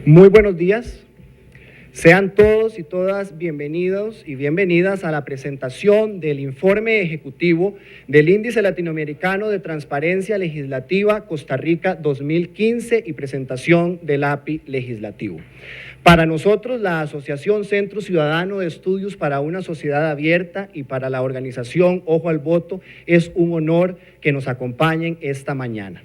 Muy buenos días. Sean todos y todas bienvenidos y bienvenidas a la presentación del informe ejecutivo del Índice Latinoamericano de Transparencia Legislativa Costa Rica 2015 y presentación del API legislativo. Para nosotros, la Asociación Centro Ciudadano de Estudios para una Sociedad Abierta y para la organización Ojo al Voto, es un honor que nos acompañen esta mañana.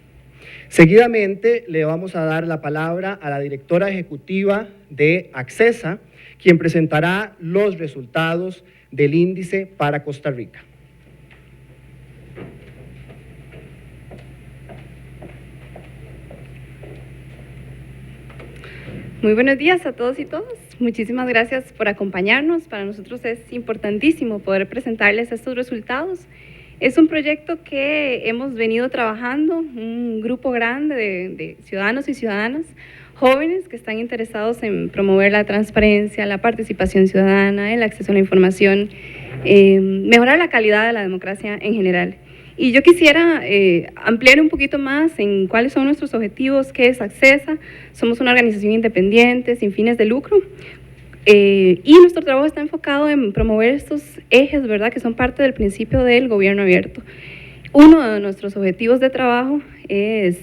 Seguidamente le vamos a dar la palabra a la directora ejecutiva de Accesa, quien presentará los resultados del índice para Costa Rica. Muy buenos días a todos y todas. Muchísimas gracias por acompañarnos. Para nosotros es importantísimo poder presentarles estos resultados. Es un proyecto que hemos venido trabajando, un grupo grande de ciudadanos y ciudadanas jóvenes que están interesados en promover la transparencia, la participación ciudadana, el acceso a la información, mejorar la calidad de la democracia en general. Y yo quisiera ampliar un poquito más en cuáles son nuestros objetivos, qué es Accesa. Somos una organización independiente, sin fines de lucro, y nuestro trabajo está enfocado en promover estos ejes, ¿verdad?, que son parte del principio del gobierno abierto. Uno de nuestros objetivos de trabajo es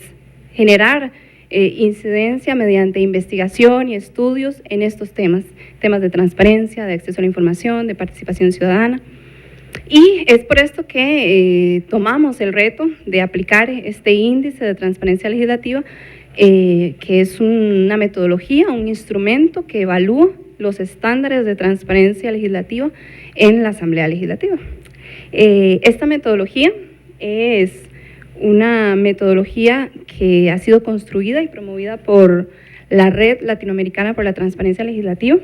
generar incidencia mediante investigación y estudios en estos temas de transparencia, de acceso a la información, de participación ciudadana. Y es por esto que tomamos el reto de aplicar este índice de transparencia legislativa, que es una metodología, un instrumento que evalúa los estándares de transparencia legislativa en la Asamblea Legislativa. Esta metodología es una metodología que ha sido construida y promovida por la Red Latinoamericana por la Transparencia Legislativa.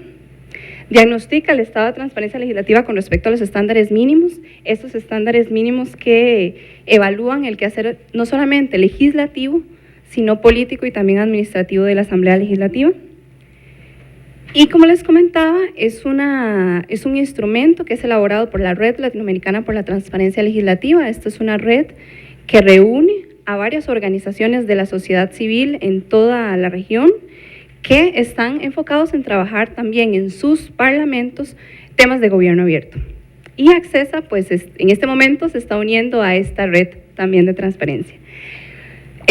Diagnostica el estado de transparencia legislativa con respecto a los estándares mínimos, estos estándares mínimos que evalúan el quehacer no solamente legislativo, sino político y también administrativo de la Asamblea Legislativa. Y como les comentaba, es un instrumento que es elaborado por la Red Latinoamericana por la Transparencia Legislativa. Esta es una red que reúne a varias organizaciones de la sociedad civil en toda la región que están enfocados en trabajar también en sus parlamentos temas de gobierno abierto. Y Accesa, pues en este momento se está uniendo a esta red también de transparencia.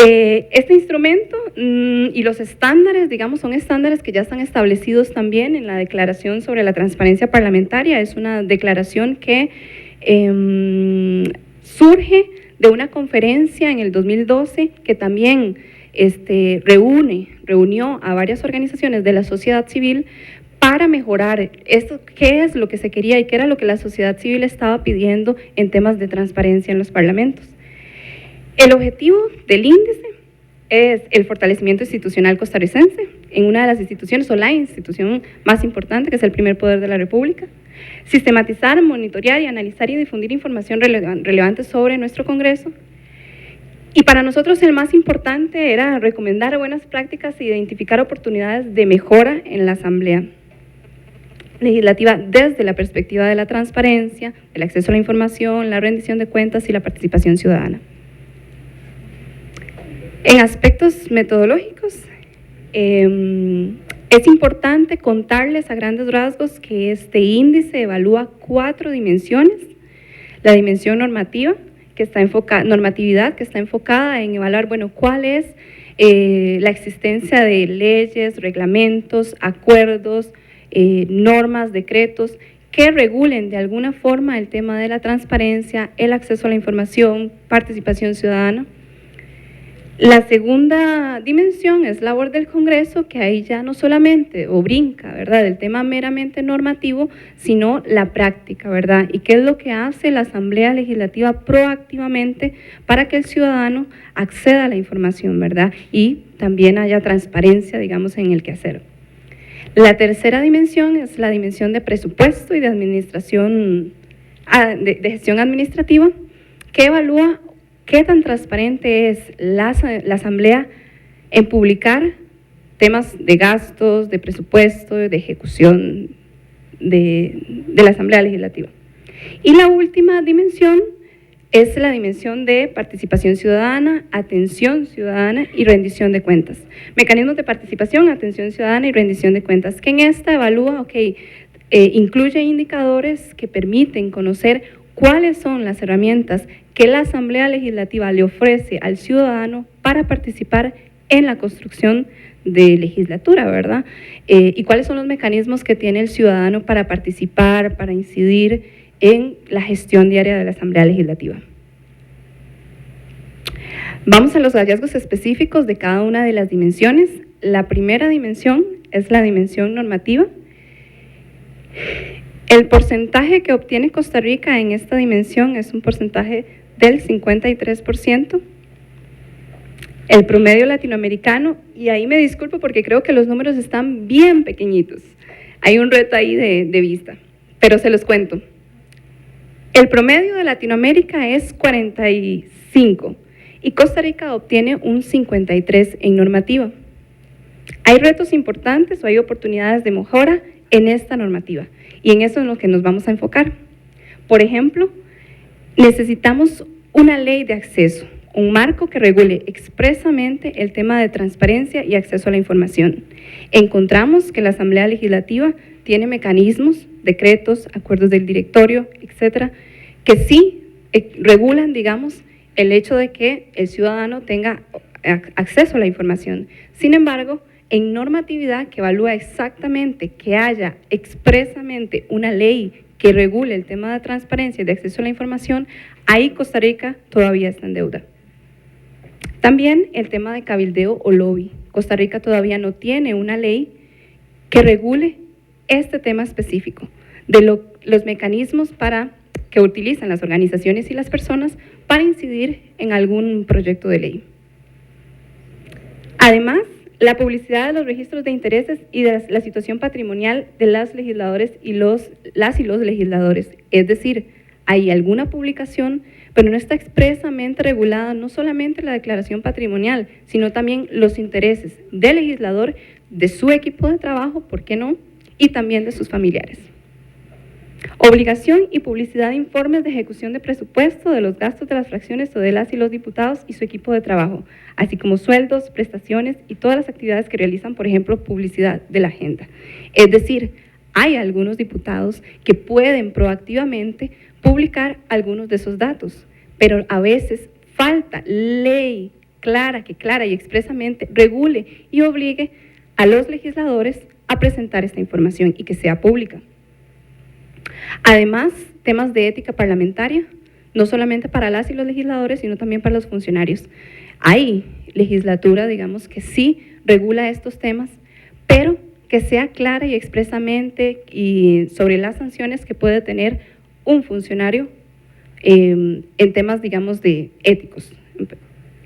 Este instrumento y los estándares, digamos, son estándares que ya están establecidos también en la Declaración sobre la Transparencia Parlamentaria. Es una declaración que surge de una conferencia en el 2012 que también reunió a varias organizaciones de la sociedad civil para mejorar esto, qué es lo que se quería y qué era lo que la sociedad civil estaba pidiendo en temas de transparencia en los parlamentos. El objetivo del índice es el fortalecimiento institucional costarricense en una de las instituciones o la institución más importante, que es el primer poder de la República, sistematizar, monitorear y analizar y difundir información relevante sobre nuestro Congreso. Y para nosotros el más importante era recomendar buenas prácticas e identificar oportunidades de mejora en la Asamblea Legislativa desde la perspectiva de la transparencia, el acceso a la información, la rendición de cuentas y la participación ciudadana. En aspectos metodológicos, es importante contarles a grandes rasgos que este índice evalúa 4 dimensiones. La dimensión normatividad, que está enfocada en evaluar, bueno, cuál es la existencia de leyes, reglamentos, acuerdos, normas, decretos que regulen de alguna forma el tema de la transparencia, el acceso a la información, participación ciudadana. La segunda dimensión es labor del Congreso, que ahí ya no solamente brinca, ¿verdad?, del tema meramente normativo, sino la práctica, ¿verdad? Y qué es lo que hace la Asamblea Legislativa proactivamente para que el ciudadano acceda a la información, ¿verdad? Y también haya transparencia, digamos, en el quehacer. La tercera dimensión es la dimensión de presupuesto y de administración, de gestión administrativa, que evalúa qué tan transparente es la Asamblea en publicar temas de gastos, de presupuesto, de ejecución de la Asamblea Legislativa. Y la última dimensión es la dimensión de participación ciudadana, atención ciudadana y rendición de cuentas. Mecanismos de participación, atención ciudadana y rendición de cuentas, que en esta evalúa, incluye indicadores que permiten conocer cuáles son las herramientas que la Asamblea Legislativa le ofrece al ciudadano para participar en la construcción de legislatura, ¿verdad? Y cuáles son los mecanismos que tiene el ciudadano para participar, para incidir en la gestión diaria de la Asamblea Legislativa. Vamos a los hallazgos específicos de cada una de las dimensiones. La primera dimensión es la dimensión normativa. El porcentaje que obtiene Costa Rica en esta dimensión es un porcentaje del 53%. El promedio latinoamericano, y ahí me disculpo porque creo que los números están bien pequeñitos. Hay un reto ahí de vista, pero se los cuento. El promedio de Latinoamérica es 45 y Costa Rica obtiene un 53 en normativa. Hay retos importantes o hay oportunidades de mejora en esta normativa y en eso es lo que nos vamos a enfocar. Por ejemplo, necesitamos una ley de acceso, un marco que regule expresamente el tema de transparencia y acceso a la información. Encontramos que la Asamblea Legislativa tiene mecanismos, decretos, acuerdos del directorio, etcétera, que sí regulan, digamos, el hecho de que el ciudadano tenga acceso a la información. Sin embargo, en normatividad que evalúa exactamente que haya expresamente una ley que regule el tema de transparencia y de acceso a la información, ahí Costa Rica todavía está en deuda. También el tema de cabildeo o lobby. Costa Rica todavía no tiene una ley que regule este tema específico de los mecanismos que utilizan las organizaciones y las personas para incidir en algún proyecto de ley. Además, la publicidad de los registros de intereses y de la situación patrimonial de las legisladores y los legisladores. Es decir, hay alguna publicación, pero no está expresamente regulada no solamente la declaración patrimonial, sino también los intereses del legislador, de su equipo de trabajo, ¿por qué no?, y también de sus familiares. Obligación y publicidad de informes de ejecución de presupuesto de los gastos de las fracciones o de las y los diputados y su equipo de trabajo, así como sueldos, prestaciones y todas las actividades que realizan, por ejemplo, publicidad de la agenda. Es decir, hay algunos diputados que pueden proactivamente publicar algunos de esos datos, pero a veces falta ley clara y expresamente regule y obligue a los legisladores a presentar esta información y que sea pública. Además, temas de ética parlamentaria, no solamente para las y los legisladores, sino también para los funcionarios. Hay legislatura, digamos, que sí regula estos temas, pero que sea clara y expresamente y sobre las sanciones que puede tener un funcionario en temas, digamos, de éticos.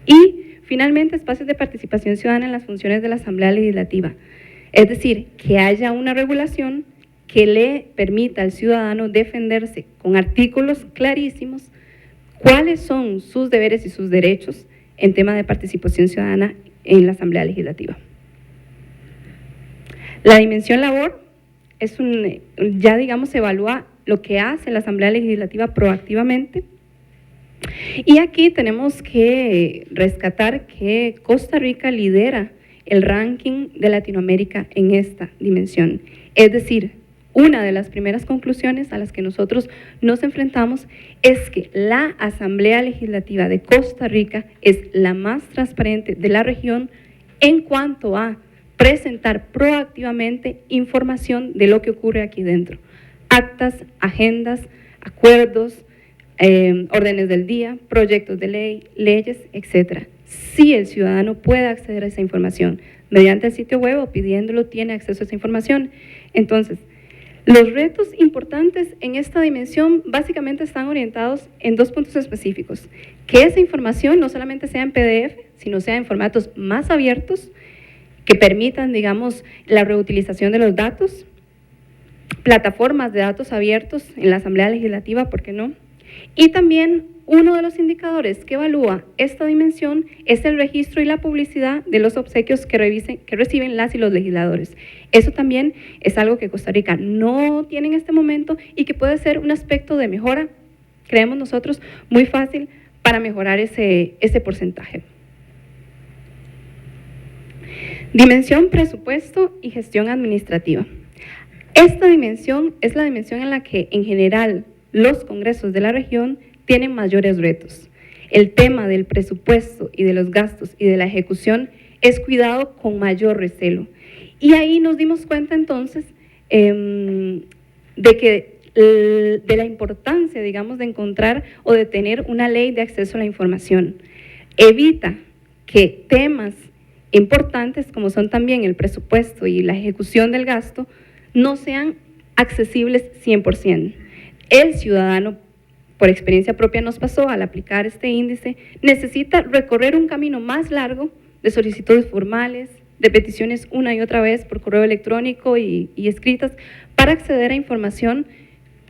Y finalmente, espacios de participación ciudadana en las funciones de la Asamblea Legislativa. Es decir, que haya una regulación que le permita al ciudadano defenderse con artículos clarísimos cuáles son sus deberes y sus derechos en tema de participación ciudadana en la Asamblea Legislativa. La dimensión labor es ya digamos evalúa lo que hace la Asamblea Legislativa proactivamente. Y aquí tenemos que rescatar que Costa Rica lidera el ranking de Latinoamérica en esta dimensión. Es decir, una de las primeras conclusiones a las que nosotros nos enfrentamos es que la Asamblea Legislativa de Costa Rica es la más transparente de la región en cuanto a presentar proactivamente información de lo que ocurre aquí dentro. Actas, agendas, acuerdos, órdenes del día, proyectos de ley, leyes, etcétera. Si el ciudadano puede acceder a esa información mediante el sitio web o pidiéndolo, tiene acceso a esa información. Entonces, los retos importantes en esta dimensión básicamente están orientados en dos puntos específicos. Que esa información no solamente sea en PDF, sino sea en formatos más abiertos, que permitan, digamos, la reutilización de los datos, plataformas de datos abiertos en la Asamblea Legislativa, ¿por qué no? Y también uno de los indicadores que evalúa esta dimensión es el registro y la publicidad de los obsequios que reciben las y los legisladores. Eso también es algo que Costa Rica no tiene en este momento y que puede ser un aspecto de mejora creemos nosotros, muy fácil para mejorar ese porcentaje. Dimensión presupuesto y gestión administrativa. Esta dimensión es la dimensión en la que en general los congresos de la región tienen mayores retos. El tema del presupuesto y de los gastos y de la ejecución es cuidado con mayor recelo. Y ahí nos dimos cuenta entonces de la importancia, digamos, de encontrar o de tener una ley de acceso a la información. Evita que temas importantes como son también el presupuesto y la ejecución del gasto no sean accesibles 100%. El ciudadano, por experiencia propia nos pasó al aplicar este índice, necesita recorrer un camino más largo de solicitudes formales, de peticiones una y otra vez por correo electrónico y escritas para acceder a información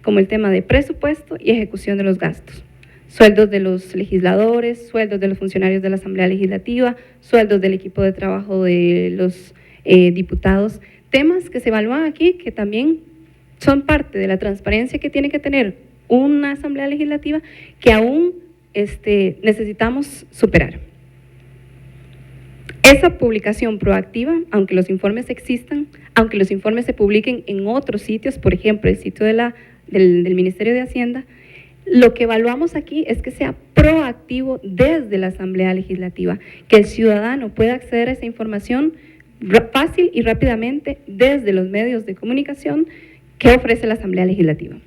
como el tema de presupuesto y ejecución de los gastos. Sueldos de los legisladores, sueldos de los funcionarios de la Asamblea Legislativa, sueldos del equipo de trabajo de los diputados, temas que se evalúan aquí que también son parte de la transparencia que tiene que tener una Asamblea Legislativa que aún necesitamos superar. Esa publicación proactiva, aunque los informes existan, aunque los informes se publiquen en otros sitios, por ejemplo, el sitio del Ministerio de Hacienda, lo que evaluamos aquí es que sea proactivo desde la Asamblea Legislativa, que el ciudadano pueda acceder a esa información fácil y rápidamente desde los medios de comunicación que ofrece la Asamblea Legislativa.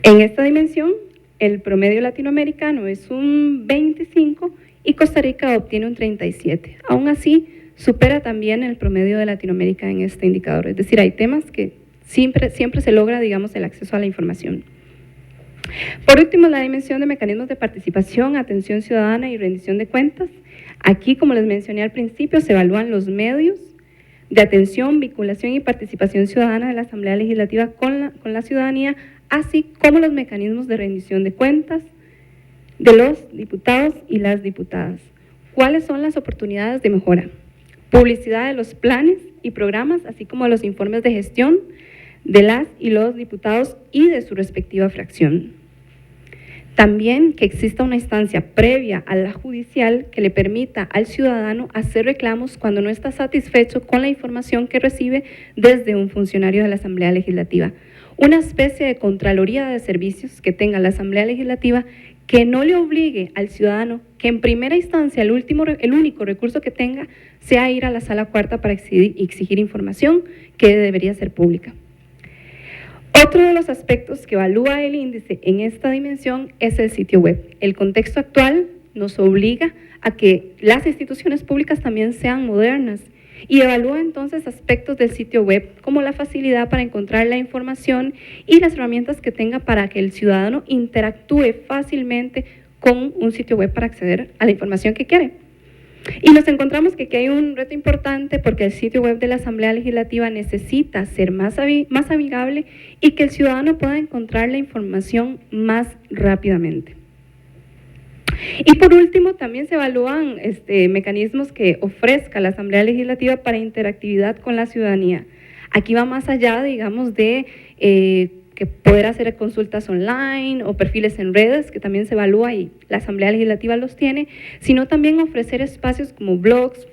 En esta dimensión, el promedio latinoamericano es un 25 y Costa Rica obtiene un 37. Aún así, supera también el promedio de Latinoamérica en este indicador. Es decir, hay temas que siempre se logra, digamos, el acceso a la información. Por último, la dimensión de mecanismos de participación, atención ciudadana y rendición de cuentas. Aquí, como les mencioné al principio, se evalúan los medios de atención, vinculación y participación ciudadana de la Asamblea Legislativa con la ciudadanía, así como los mecanismos de rendición de cuentas de los diputados y las diputadas. ¿Cuáles son las oportunidades de mejora? Publicidad de los planes y programas, así como los informes de gestión de las y los diputados y de su respectiva fracción. También que exista una instancia previa a la judicial que le permita al ciudadano hacer reclamos cuando no está satisfecho con la información que recibe desde un funcionario de la Asamblea Legislativa. Una especie de contraloría de servicios que tenga la Asamblea Legislativa que no le obligue al ciudadano que en primera instancia el único recurso que tenga sea ir a la sala cuarta para exigir información que debería ser pública. Otro de los aspectos que evalúa el índice en esta dimensión es el sitio web. El contexto actual nos obliga a que las instituciones públicas también sean modernas y evalúa entonces aspectos del sitio web como la facilidad para encontrar la información y las herramientas que tenga para que el ciudadano interactúe fácilmente con un sitio web para acceder a la información que quiere. Y nos encontramos que aquí hay un reto importante porque el sitio web de la Asamblea Legislativa necesita ser más amigable y que el ciudadano pueda encontrar la información más rápidamente. Y por último, también se evalúan mecanismos que ofrezca la Asamblea Legislativa para interactividad con la ciudadanía. Aquí va más allá, digamos, de que poder hacer consultas online o perfiles en redes, que también se evalúa y la Asamblea Legislativa los tiene, sino también ofrecer espacios como blogs,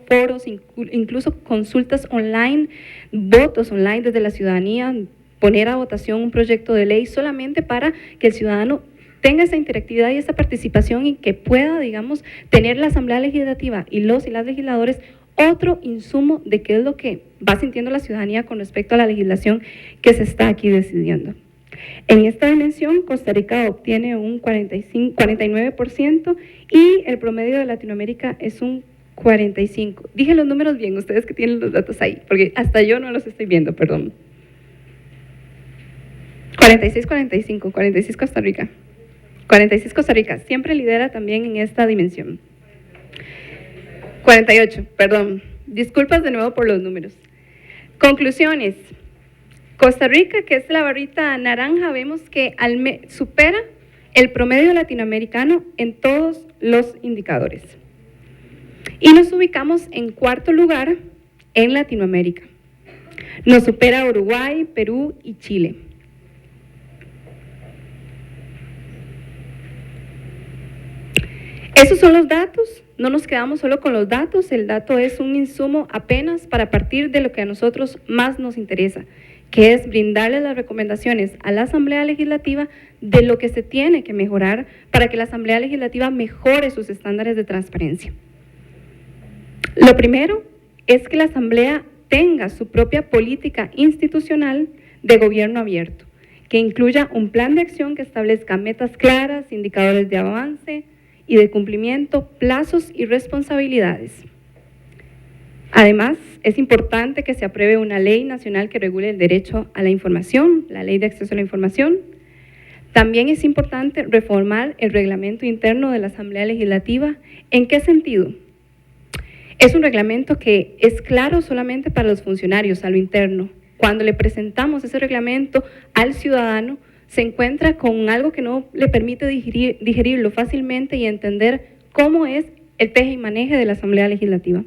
foros, incluso consultas online, votos online desde la ciudadanía, poner a votación un proyecto de ley solamente para que el ciudadano tenga esa interactividad y esa participación y que pueda, digamos, tener la Asamblea Legislativa y los y las legisladores otro insumo de qué es lo que va sintiendo la ciudadanía con respecto a la legislación que se está aquí decidiendo. En esta dimensión, Costa Rica obtiene un 49% y el promedio de Latinoamérica es un 45%. Dije los números bien, ustedes que tienen los datos ahí, porque hasta yo no los estoy viendo, perdón. 46 Costa Rica. 46 Costa Rica, siempre lidera también en esta dimensión. 48, perdón. Disculpas de nuevo por los números. Conclusiones. Costa Rica, que es la barrita naranja, vemos que supera el promedio latinoamericano en todos los indicadores. Y nos ubicamos en cuarto lugar en Latinoamérica. Nos supera Uruguay, Perú y Chile. Esos son los datos, no nos quedamos solo con los datos, el dato es un insumo apenas para partir de lo que a nosotros más nos interesa, que es brindarles las recomendaciones a la Asamblea Legislativa de lo que se tiene que mejorar para que la Asamblea Legislativa mejore sus estándares de transparencia. Lo primero es que la Asamblea tenga su propia política institucional de gobierno abierto, que incluya un plan de acción que establezca metas claras, indicadores de avance y de cumplimiento, plazos y responsabilidades. Además, es importante que se apruebe una ley nacional que regule el derecho a la información, la Ley de Acceso a la Información. También es importante reformar el reglamento interno de la Asamblea Legislativa. ¿En qué sentido? Es un reglamento que es claro solamente para los funcionarios, a lo interno. Cuando le presentamos ese reglamento al ciudadano, se encuentra con algo que no le permite digerirlo fácilmente y entender cómo es el teje y maneje de la Asamblea Legislativa.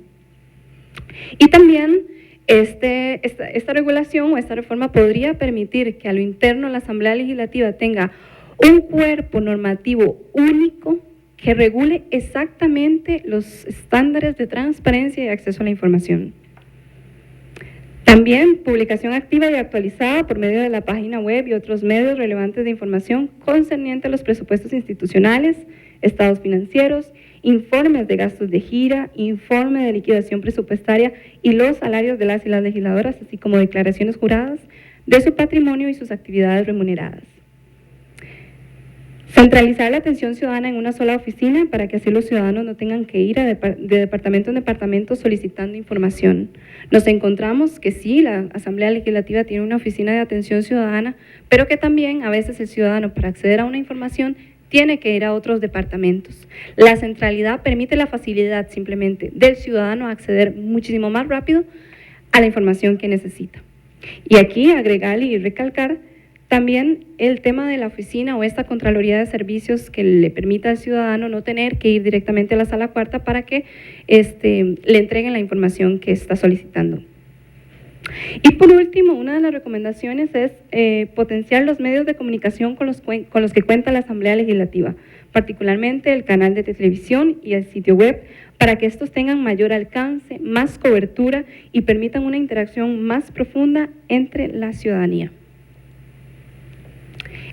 Y también esta regulación o esta reforma podría permitir que a lo interno la Asamblea Legislativa tenga un cuerpo normativo único que regule exactamente los estándares de transparencia y acceso a la información. También publicación activa y actualizada por medio de la página web y otros medios relevantes de información concerniente a los presupuestos institucionales, estados financieros, informes de gastos de gira, informe de liquidación presupuestaria y los salarios de las y las legisladoras, así como declaraciones juradas de su patrimonio y sus actividades remuneradas. Centralizar la atención ciudadana en una sola oficina para que así los ciudadanos no tengan que ir de departamento en departamento solicitando información. Nos encontramos que sí, la Asamblea Legislativa tiene una oficina de atención ciudadana, pero que también a veces el ciudadano para acceder a una información tiene que ir a otros departamentos. La centralidad permite la facilidad simplemente del ciudadano a acceder muchísimo más rápido a la información que necesita. Y aquí agregar y recalcar también el tema de la oficina o esta Contraloría de Servicios que le permita al ciudadano no tener que ir directamente a la sala cuarta para que le entreguen la información que está solicitando. Y por último, una de las recomendaciones es potenciar los medios de comunicación con los que cuenta la Asamblea Legislativa, particularmente el canal de televisión y el sitio web, para que estos tengan mayor alcance, más cobertura y permitan una interacción más profunda entre la ciudadanía.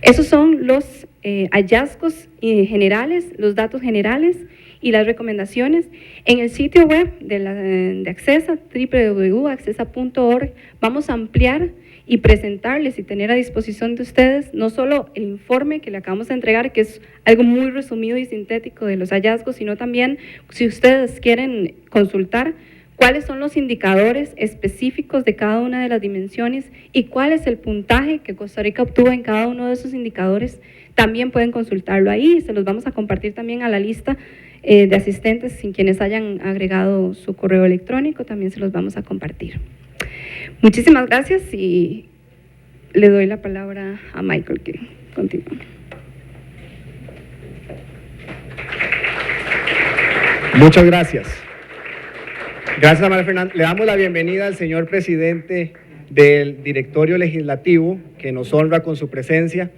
Esos son los hallazgos generales, los datos generales y las recomendaciones. En el sitio web de Accesa, www.accesa.org, vamos a ampliar y presentarles y tener a disposición de ustedes no solo el informe que le acabamos de entregar, que es algo muy resumido y sintético de los hallazgos, sino también, si ustedes quieren consultar, cuáles son los indicadores específicos de cada una de las dimensiones y cuál es el puntaje que Costa Rica obtuvo en cada uno de esos indicadores. También pueden consultarlo ahí, se los vamos a compartir también a la lista de asistentes, sin quienes hayan agregado su correo electrónico, también se los vamos a compartir. Muchísimas gracias y le doy la palabra a Michael, que continúa. Muchas gracias. Gracias, María Fernanda. Le damos la bienvenida al señor presidente del Directorio Legislativo, que nos honra con su presencia.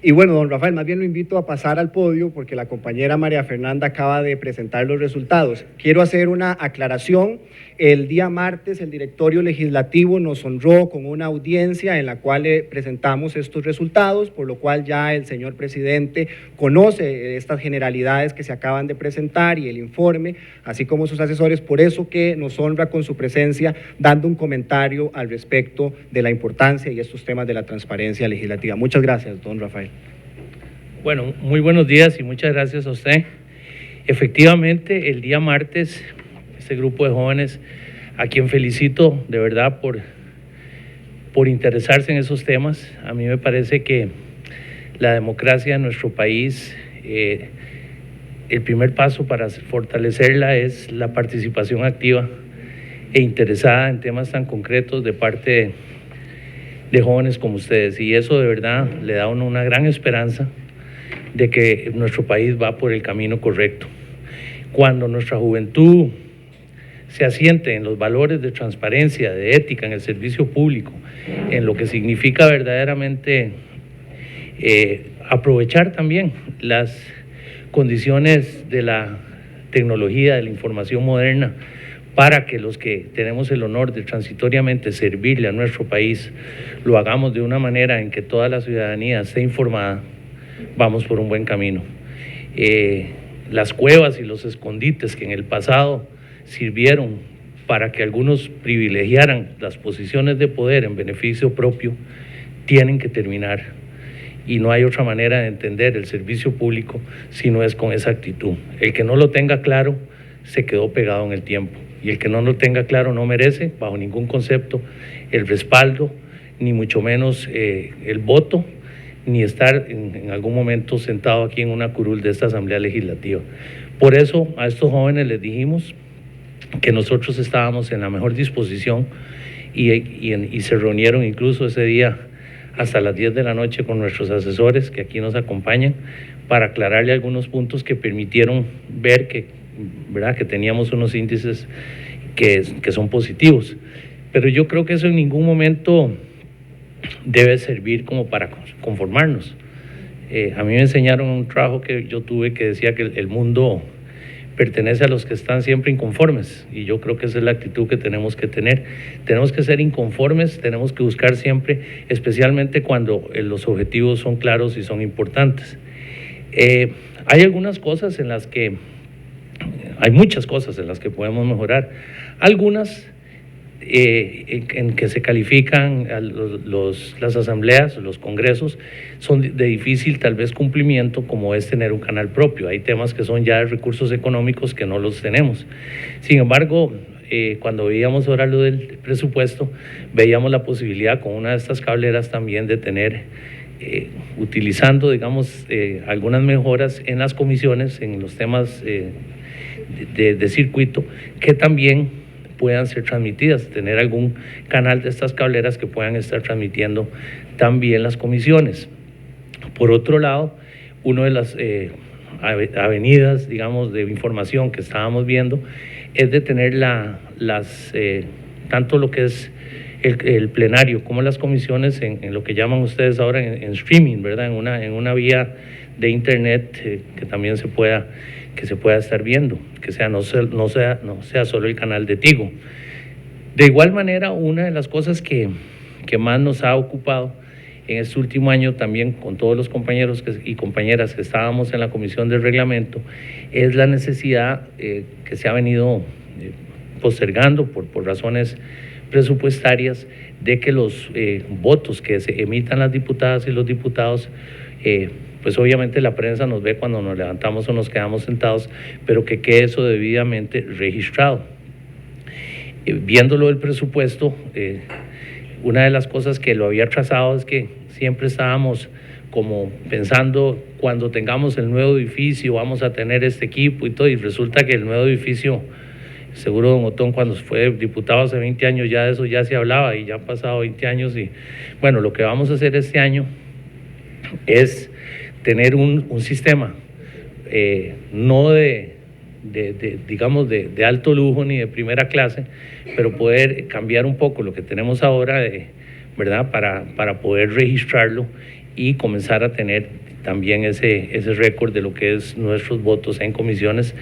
Y bueno, don Rafael, más bien lo invito a pasar al podio porque la compañera María Fernanda acaba de presentar los resultados. Quiero hacer una aclaración. El día martes el Directorio Legislativo nos honró con una audiencia en la cual le presentamos estos resultados, por lo cual ya el señor presidente conoce estas generalidades que se acaban de presentar y el informe, así como sus asesores, por eso que nos honra con su presencia dando un comentario al respecto de la importancia y estos temas de la transparencia legislativa. Muchas gracias, don Rafael. Bueno, muy buenos días y muchas gracias a usted. Efectivamente, el día martes, este grupo de jóvenes, a quien felicito de verdad por interesarse en esos temas. A mí me parece que la democracia en nuestro país, el primer paso para fortalecerla es la participación activa e interesada en temas tan concretos de parte de jóvenes como ustedes. Y eso de verdad le da a uno una gran esperanza de que nuestro país va por el camino correcto. Cuando nuestra juventud se asiente en los valores de transparencia, de ética, en el servicio público, en lo que significa verdaderamente aprovechar también las condiciones de la tecnología de la información moderna para que los que tenemos el honor de transitoriamente servirle a nuestro país lo hagamos de una manera en que toda la ciudadanía esté informada, vamos por un buen camino. Las cuevas y los escondites que en el pasado sirvieron para que algunos privilegiaran las posiciones de poder en beneficio propio, tienen que terminar. Y no hay otra manera de entender el servicio público si no es con esa actitud. El que no lo tenga claro se quedó pegado en el tiempo, y el que no lo tenga claro no merece, bajo ningún concepto, el respaldo, ni mucho menos el voto, ni estar en algún momento sentado aquí en una curul de esta Asamblea Legislativa. Por eso a estos jóvenes les dijimos que nosotros estábamos en la mejor disposición y se reunieron incluso ese día hasta las 10 de la noche con nuestros asesores que aquí nos acompañan para aclararle algunos puntos que permitieron ver que, ¿verdad?, que teníamos unos índices que son positivos. Pero yo creo que eso en ningún momento debe servir como para conformarnos. A mí me enseñaron un trabajo que yo tuve que decía que el mundo pertenece a los que están siempre inconformes, y yo creo que esa es la actitud que tenemos que tener. Tenemos que ser inconformes, tenemos que buscar siempre, especialmente cuando los objetivos son claros y son importantes. Hay algunas cosas en las que, hay muchas cosas en las que podemos mejorar, algunas en que se califican las asambleas, los congresos, son de difícil tal vez cumplimiento, como es tener un canal propio. Hay temas que son ya de recursos económicos que no los tenemos. Sin embargo, cuando veíamos ahora lo del presupuesto, veíamos la posibilidad con una de estas cableras también de tener, utilizando, digamos, algunas mejoras en las comisiones, en los temas de circuito, que también puedan ser transmitidas, tener algún canal de estas cableras que puedan estar transmitiendo también las comisiones. Por otro lado, una de las avenidas, digamos, de información que estábamos viendo es de tener tanto lo que es el plenario como las comisiones en lo que llaman ustedes ahora en streaming, ¿verdad?, en una vía de internet que también se pueda estar viendo, que no sea solo el canal de Tigo. De igual manera, una de las cosas que más nos ha ocupado en este último año, también con todos los compañeros y compañeras que estábamos en la Comisión de Reglamento, es la necesidad que se ha venido postergando por razones presupuestarias, de que los votos que se emitan las diputadas y los diputados, pues obviamente la prensa nos ve cuando nos levantamos o nos quedamos sentados, pero que quede eso debidamente registrado. Viéndolo del presupuesto, una de las cosas que lo había trazado es que siempre estábamos como pensando, cuando tengamos el nuevo edificio vamos a tener este equipo y todo, y resulta que el nuevo edificio, seguro don Otón cuando fue diputado hace 20 años ya de eso ya se hablaba, y ya han pasado 20 años, y bueno, lo que vamos a hacer este año es tener un sistema no digamos de alto lujo ni de primera clase, pero poder cambiar un poco lo que tenemos ahora, ¿verdad?, para poder registrarlo y comenzar a tener también ese récord de lo que es nuestros votos en comisiones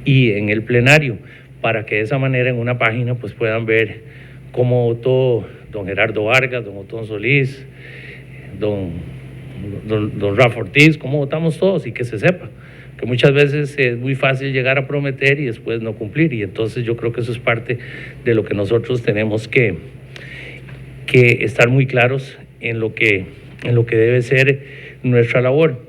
y en el plenario, para que de esa manera en una página pues puedan ver cómo votó don Gerardo Vargas, don Otón Solís, don Rafa Ortiz, cómo votamos todos, y que se sepa, que muchas veces es muy fácil llegar a prometer y después no cumplir, y entonces yo creo que eso es parte de lo que nosotros tenemos que estar muy claros en lo que debe ser nuestra labor.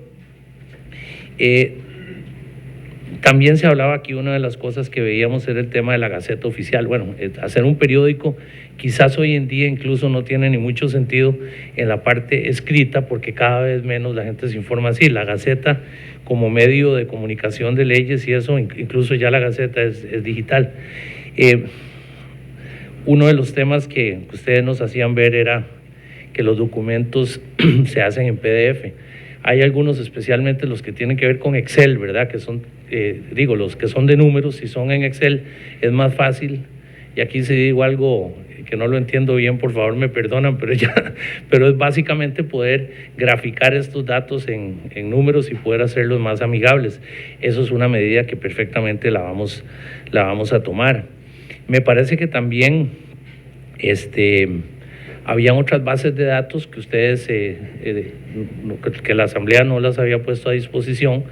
También se hablaba aquí, una de las cosas que veíamos era el tema de la Gaceta Oficial. Bueno, hacer un periódico quizás hoy en día incluso no tiene ni mucho sentido en la parte escrita, porque cada vez menos la gente se informa así. La Gaceta como medio de comunicación de leyes y eso, incluso ya la Gaceta es digital. Uno de los temas que ustedes nos hacían ver era que los documentos se hacen en PDF. Hay algunos, especialmente los que tienen que ver con Excel, ¿verdad?, que son, los que son de números, si son en Excel es más fácil y aquí si digo algo que no lo entiendo bien, por favor me perdonan, pero es básicamente poder graficar estos datos en números y poder hacerlos más amigables. Eso es una medida que perfectamente la vamos a tomar. Me parece que también habían otras bases de datos que ustedes, que la Asamblea no las había puesto a disposición,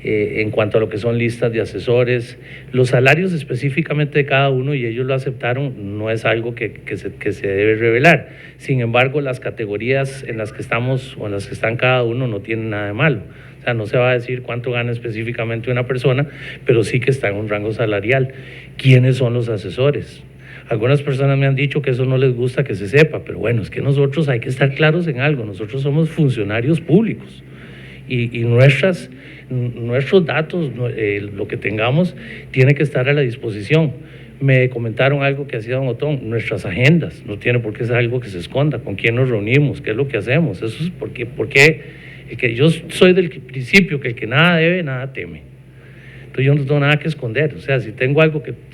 en cuanto a lo que son listas de asesores, los salarios específicamente de cada uno, y ellos lo aceptaron, no es algo que se debe revelar. Sin embargo, las categorías en las que estamos o en las que están cada uno no tienen nada de malo. O sea, no se va a decir cuánto gana específicamente una persona, pero sí que está en un rango salarial. ¿Quiénes son los asesores? Algunas personas me han dicho que eso no les gusta que se sepa, pero bueno, es que nosotros hay que estar claros en algo. Nosotros somos funcionarios públicos y nuestros datos, lo que tengamos, tiene que estar a la disposición. Me comentaron algo que hacía don Otón, nuestras agendas, no tiene por qué ser algo que se esconda, con quién nos reunimos, qué es lo que hacemos. Eso es porque yo soy del principio que el que nada debe, nada teme. Entonces yo no tengo nada que esconder. O sea, si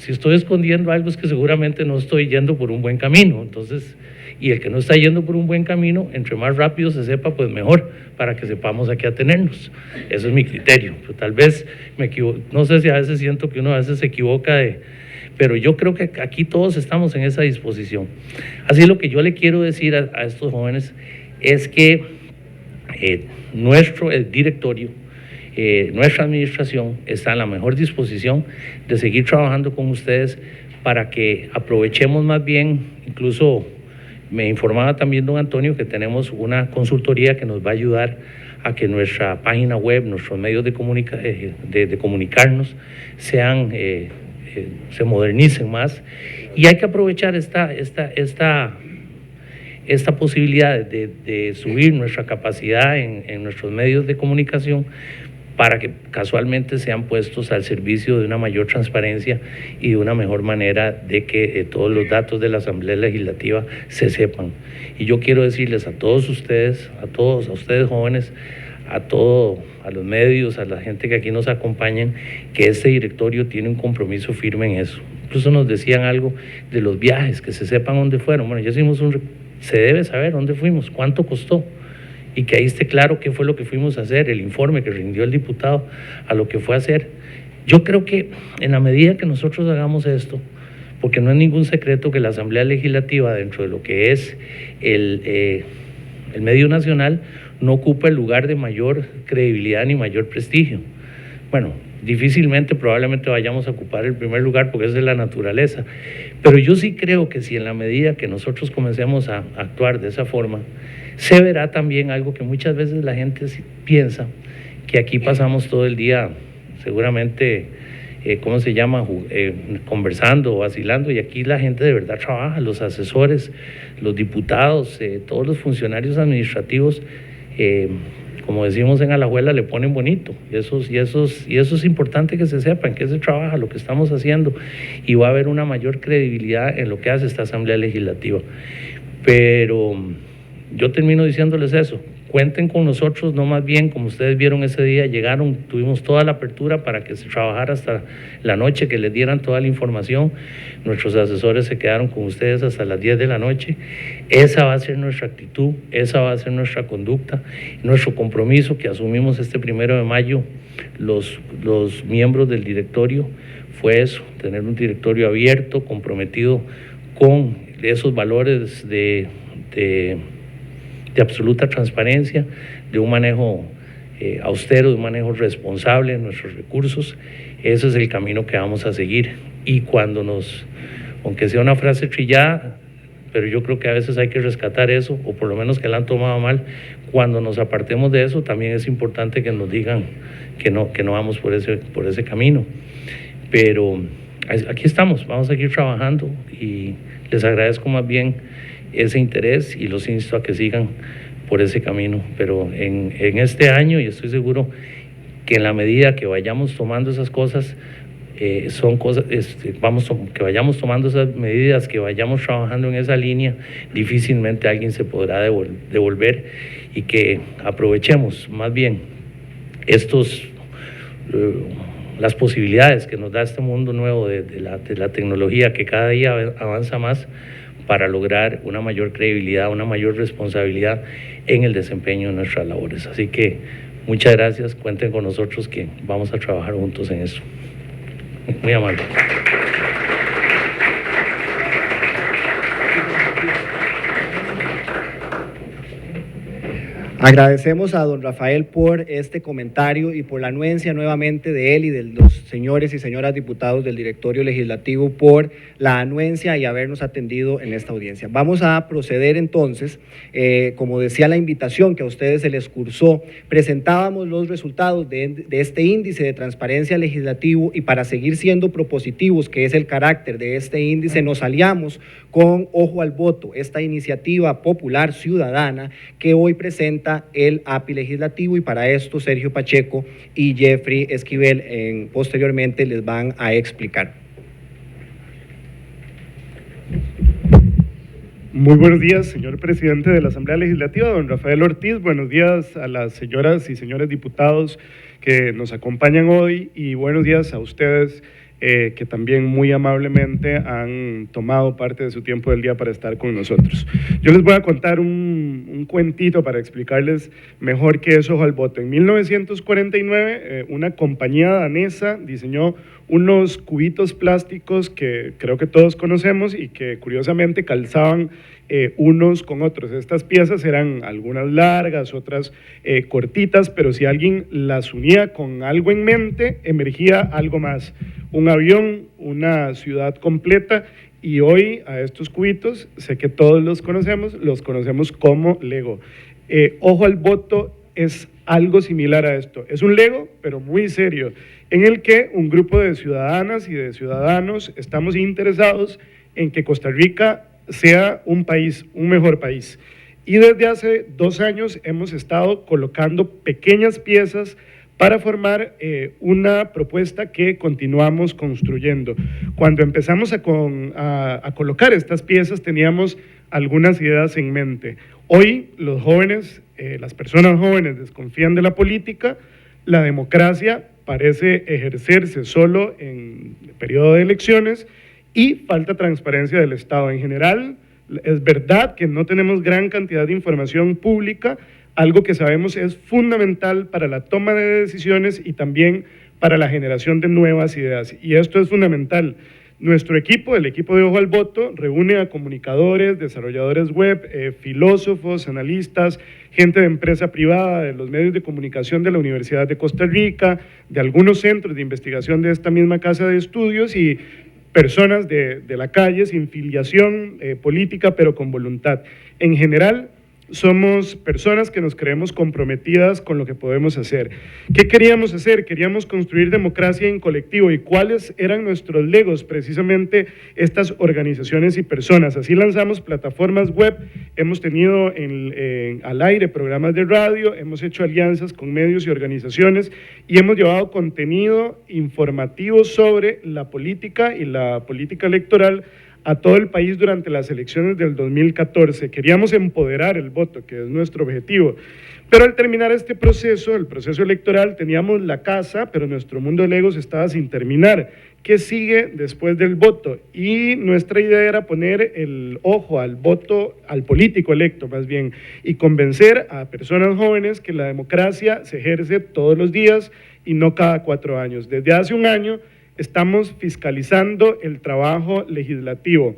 estoy escondiendo algo es que seguramente no estoy yendo por un buen camino. Entonces, y el que no está yendo por un buen camino, entre más rápido se sepa, pues mejor, para que sepamos a qué atenernos. Eso es mi criterio. Pero tal vez me equivoco, no sé si a veces siento que uno a veces se equivoca pero yo creo que aquí todos estamos en esa disposición. Así lo que yo le quiero decir a estos jóvenes es que el directorio, nuestra administración está en la mejor disposición de seguir trabajando con ustedes para que aprovechemos más bien. Incluso me informaba también don Antonio que tenemos una consultoría que nos va a ayudar a que nuestra página web, nuestros medios de comunicarnos se modernicen más, y hay que aprovechar esta posibilidad de subir nuestra capacidad en nuestros medios de comunicación para que casualmente sean puestos al servicio de una mayor transparencia y de una mejor manera de que todos los datos de la Asamblea Legislativa se sepan. Y yo quiero decirles a todos ustedes, a ustedes jóvenes, a los medios, a la gente que aquí nos acompañan, que este directorio tiene un compromiso firme en eso. Incluso nos decían algo de los viajes, que se sepan dónde fueron. Bueno, ya hicimos se debe saber dónde fuimos, cuánto costó, y que ahí esté claro qué fue lo que fuimos a hacer, el informe que rindió el diputado a lo que fue a hacer. Yo creo que en la medida que nosotros hagamos esto, porque no es ningún secreto que la Asamblea Legislativa, dentro de lo que es el medio nacional, no ocupa el lugar de mayor credibilidad ni mayor prestigio. Bueno, difícilmente probablemente vayamos a ocupar el primer lugar porque esa es la naturaleza, pero yo sí creo que si en la medida que nosotros comencemos a actuar de esa forma, se verá también algo que muchas veces la gente piensa, que aquí pasamos todo el día seguramente, conversando o vacilando, y aquí la gente de verdad trabaja, los asesores, los diputados, todos los funcionarios administrativos, como decimos en Alajuela, le ponen bonito, y eso es importante que se sepan, que se trabaja lo que estamos haciendo, y va a haber una mayor credibilidad en lo que hace esta Asamblea Legislativa. Pero yo termino diciéndoles eso, cuenten con nosotros, no más bien, como ustedes vieron ese día, tuvimos toda la apertura para que se trabajara hasta la noche, que les dieran toda la información. Nuestros asesores se quedaron con ustedes hasta las 10 de la noche. Esa va a ser nuestra actitud, esa va a ser nuestra conducta, nuestro compromiso que asumimos este 1 de mayo, los miembros del directorio, fue eso, tener un directorio abierto, comprometido con esos valores de absoluta transparencia, de un manejo austero, de un manejo responsable de nuestros recursos. Ese es el camino que vamos a seguir. Y aunque sea una frase trillada, pero yo creo que a veces hay que rescatar eso, o por lo menos que la han tomado mal, cuando nos apartemos de eso, también es importante que nos digan que no vamos por ese camino. Pero aquí estamos, vamos a seguir trabajando, y les agradezco más bien ese interés y los insto a que sigan por ese camino. Pero en este año, y estoy seguro que en la medida que vayamos tomando esas cosas, que vayamos tomando esas medidas, que vayamos trabajando en esa línea, difícilmente alguien se podrá devolver, y que aprovechemos más bien estos las posibilidades que nos da este mundo nuevo de la tecnología, que cada día avanza más, para lograr una mayor credibilidad, una mayor responsabilidad en el desempeño de nuestras labores. Así que muchas gracias, cuenten con nosotros que vamos a trabajar juntos en eso. Muy amable. Agradecemos a don Rafael por este comentario y por la anuencia nuevamente de él y de los señores y señoras diputados del Directorio Legislativo por la anuencia y habernos atendido en esta audiencia. Vamos a proceder entonces, como decía la invitación que a ustedes se les cursó, presentábamos los resultados de este índice de transparencia legislativo y para seguir siendo propositivos, que es el carácter de este índice, nos aliamos con Ojo al Voto, esta iniciativa popular ciudadana que hoy presenta el API legislativo, y para esto Sergio Pacheco y Jeffrey Esquivel posteriormente les van a explicar. Muy buenos días, señor presidente de la Asamblea Legislativa, don Rafael Ortiz. Buenos días a las señoras y señores diputados que nos acompañan hoy, y buenos días a ustedes que también muy amablemente han tomado parte de su tiempo del día para estar con nosotros. Yo les voy a contar un cuentito para explicarles mejor qué es Ojo al Voto. En 1949, una compañía danesa diseñó unos cubitos plásticos que creo que todos conocemos y que curiosamente calzaban unos con otros. Estas piezas eran algunas largas, otras cortitas, pero si alguien las unía con algo en mente, emergía algo más. Un avión, una ciudad completa, y hoy a estos cubitos, sé que todos los conocemos como Lego. Ojo al Voto es algo similar a esto. Es un Lego, pero muy serio, en el que un grupo de ciudadanas y de ciudadanos estamos interesados en que Costa Rica sea un país, un mejor país. Y desde hace 2 años hemos estado colocando pequeñas piezas para formar una propuesta que continuamos construyendo. Cuando empezamos a colocar estas piezas teníamos algunas ideas en mente. Hoy los jóvenes, las personas jóvenes desconfían de la política, la democracia parece ejercerse solo en el periodo de elecciones y falta transparencia del Estado en general. Es verdad que no tenemos gran cantidad de información pública, algo que sabemos es fundamental para la toma de decisiones y también para la generación de nuevas ideas. Y esto es fundamental. Nuestro equipo, el equipo de Ojo al Voto, reúne a comunicadores, desarrolladores web, filósofos, analistas, gente de empresa privada, de los medios de comunicación de la Universidad de Costa Rica, de algunos centros de investigación de esta misma casa de estudios y personas de la calle sin filiación política, pero con voluntad. En general, somos personas que nos creemos comprometidas con lo que podemos hacer. ¿Qué queríamos hacer? Queríamos construir democracia en colectivo. ¿Y cuáles eran nuestros legos? Precisamente estas organizaciones y personas. Así lanzamos plataformas web, hemos tenido al aire programas de radio, hemos hecho alianzas con medios y organizaciones y hemos llevado contenido informativo sobre la política y la política electoral a todo el país durante las elecciones del 2014. Queríamos empoderar el voto, que es nuestro objetivo. Pero al terminar este proceso, el proceso electoral, teníamos la casa, pero nuestro mundo de legos estaba sin terminar. ¿Qué sigue después del voto? Y nuestra idea era poner el ojo al voto, al político electo más bien, y convencer a personas jóvenes que la democracia se ejerce todos los días y no cada 4 años. Desde hace 1 año, estamos fiscalizando el trabajo legislativo.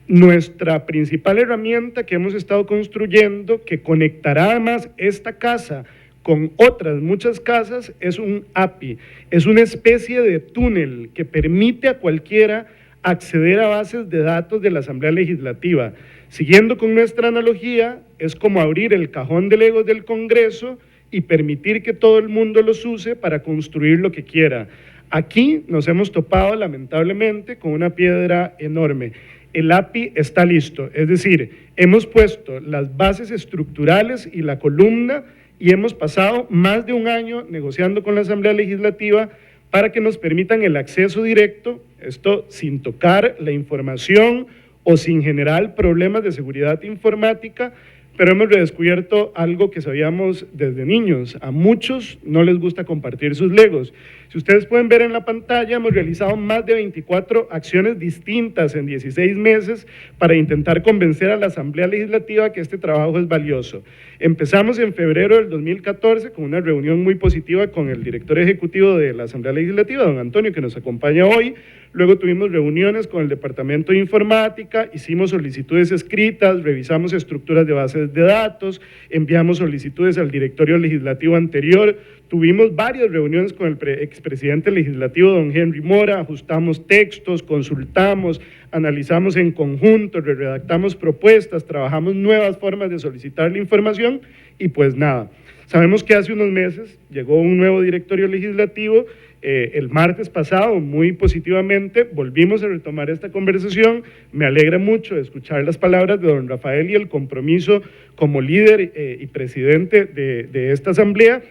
Nuestra principal herramienta que hemos estado construyendo, que conectará además esta casa con otras muchas casas, es un API, es una especie de túnel que permite a cualquiera acceder a bases de datos de la Asamblea Legislativa. Siguiendo con nuestra analogía, es como abrir el cajón de legos del Congreso y permitir que todo el mundo los use para construir lo que quiera. Aquí nos hemos topado lamentablemente con una piedra enorme. El API está listo, es decir, hemos puesto las bases estructurales y la columna y hemos pasado más de 1 año negociando con la Asamblea Legislativa para que nos permitan el acceso directo, esto sin tocar la información o sin generar problemas de seguridad informática, pero hemos redescubierto algo que sabíamos desde niños. A muchos no les gusta compartir sus legos. Si ustedes pueden ver en la pantalla, hemos realizado más de 24 acciones distintas en 16 meses para intentar convencer a la Asamblea Legislativa que este trabajo es valioso. Empezamos en febrero del 2014 con una reunión muy positiva con el director ejecutivo de la Asamblea Legislativa, don Antonio, que nos acompaña hoy. Luego tuvimos reuniones con el Departamento de Informática, hicimos solicitudes escritas, revisamos estructuras de bases de datos, enviamos solicitudes al directorio legislativo anterior, tuvimos varias reuniones con el expresidente legislativo, don Henry Mora, ajustamos textos, consultamos, analizamos en conjunto, redactamos propuestas, trabajamos nuevas formas de solicitar la información y pues nada. Sabemos que hace unos meses llegó un nuevo directorio legislativo. El martes pasado, muy positivamente, volvimos a retomar esta conversación. Me alegra mucho escuchar las palabras de don Rafael y el compromiso como líder y presidente de esta asamblea,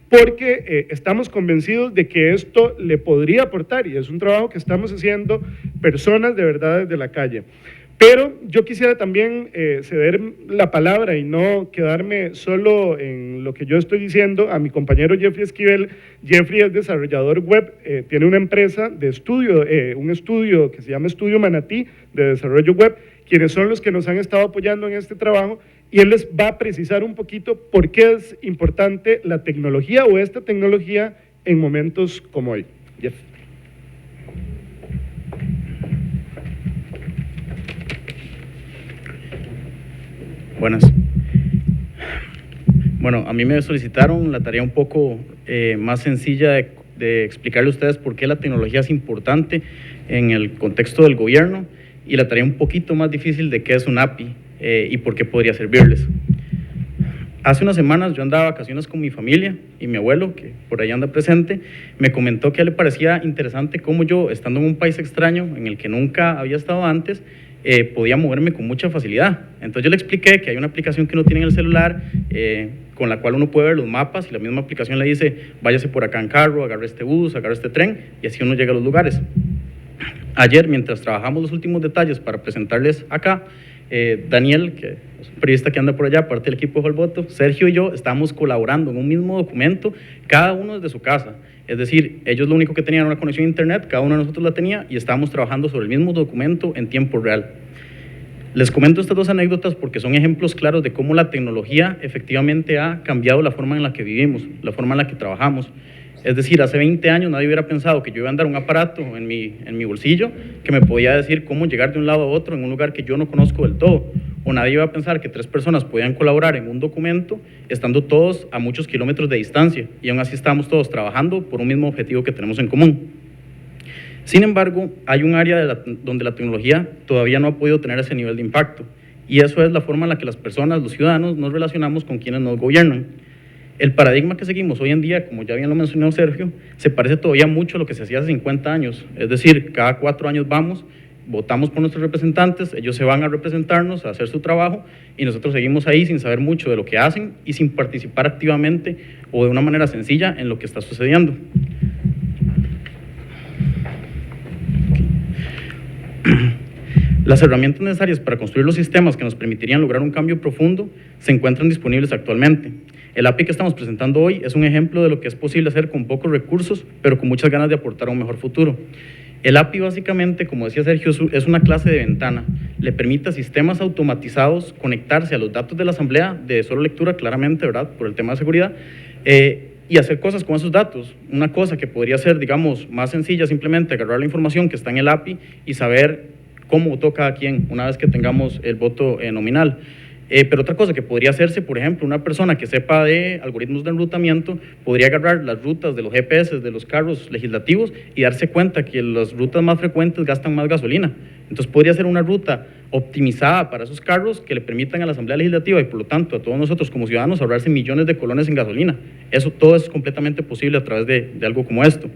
porque estamos convencidos de que esto le podría aportar, y es un trabajo que estamos haciendo personas de verdad desde la calle. Pero yo quisiera también ceder la palabra y no quedarme solo en lo que yo estoy diciendo a mi compañero Jeffrey Esquivel. Jeffrey es desarrollador web, tiene una empresa de estudio, un estudio que se llama Estudio Manatí de desarrollo web, quienes son los que nos han estado apoyando en este trabajo, y él les va a precisar un poquito por qué es importante la tecnología o esta tecnología en momentos como hoy. Jeff. Buenas. Bueno, a mí me solicitaron la tarea un poco más sencilla de explicarle a ustedes por qué la tecnología es importante en el contexto del gobierno, y la tarea un poquito más difícil de qué es un API y por qué podría servirles. Hace unas semanas yo andaba de vacaciones con mi familia y mi abuelo, que por ahí anda presente, me comentó que a él le parecía interesante cómo yo, estando en un país extraño en el que nunca había estado antes, podía moverme con mucha facilidad. Entonces yo le expliqué que hay una aplicación que uno tiene en el celular con la cual uno puede ver los mapas, y la misma aplicación le dice, váyase por acá en carro, agarre este bus, agarre este tren, y así uno llega a los lugares. Ayer, mientras trabajamos los últimos detalles para presentarles acá, Daniel, que es un periodista que anda por allá, parte del equipo de Holboto, Sergio y yo estamos colaborando en un mismo documento, cada uno desde su casa. Es decir, ellos lo único que tenían era una conexión a internet, cada uno de nosotros la tenía, y estábamos trabajando sobre el mismo documento en tiempo real. Les comento estas dos anécdotas porque son ejemplos claros de cómo la tecnología efectivamente ha cambiado la forma en la que vivimos, la forma en la que trabajamos. Es decir, hace 20 años nadie hubiera pensado que yo iba a andar un aparato en mi bolsillo que me podía decir cómo llegar de un lado a otro en un lugar que yo no conozco del todo. O nadie iba a pensar que 3 personas podían colaborar en un documento estando todos a muchos kilómetros de distancia, y aún así estamos todos trabajando por un mismo objetivo que tenemos en común. Sin embargo, hay un área donde la tecnología todavía no ha podido tener ese nivel de impacto, y eso es la forma en la que las personas, los ciudadanos, nos relacionamos con quienes nos gobiernan. El paradigma que seguimos hoy en día, como ya bien lo mencionó Sergio, se parece todavía mucho a lo que se hacía hace 50 años. Es decir, cada 4 años vamos, votamos por nuestros representantes, ellos se van a representarnos, a hacer su trabajo, y nosotros seguimos ahí sin saber mucho de lo que hacen y sin participar activamente o de una manera sencilla en lo que está sucediendo. Las herramientas necesarias para construir los sistemas que nos permitirían lograr un cambio profundo se encuentran disponibles actualmente. El API que estamos presentando hoy es un ejemplo de lo que es posible hacer con pocos recursos, pero con muchas ganas de aportar a un mejor futuro. El API básicamente, como decía Sergio, es una clase de ventana. Le permite a sistemas automatizados conectarse a los datos de la asamblea, de solo lectura claramente, ¿verdad?, por el tema de seguridad, y hacer cosas con esos datos. Una cosa que podría ser, digamos, más sencilla, simplemente agarrar la información que está en el API y saber cómo votó cada quien una vez que tengamos el voto nominal. Pero otra cosa que podría hacerse, por ejemplo, una persona que sepa de algoritmos de enrutamiento podría agarrar las rutas de los GPS de los carros legislativos y darse cuenta que las rutas más frecuentes gastan más gasolina. Entonces podría ser una ruta optimizada para esos carros que le permitan a la Asamblea Legislativa y por lo tanto a todos nosotros como ciudadanos ahorrarse millones de colones en gasolina. Eso todo es completamente posible a través de algo como esto.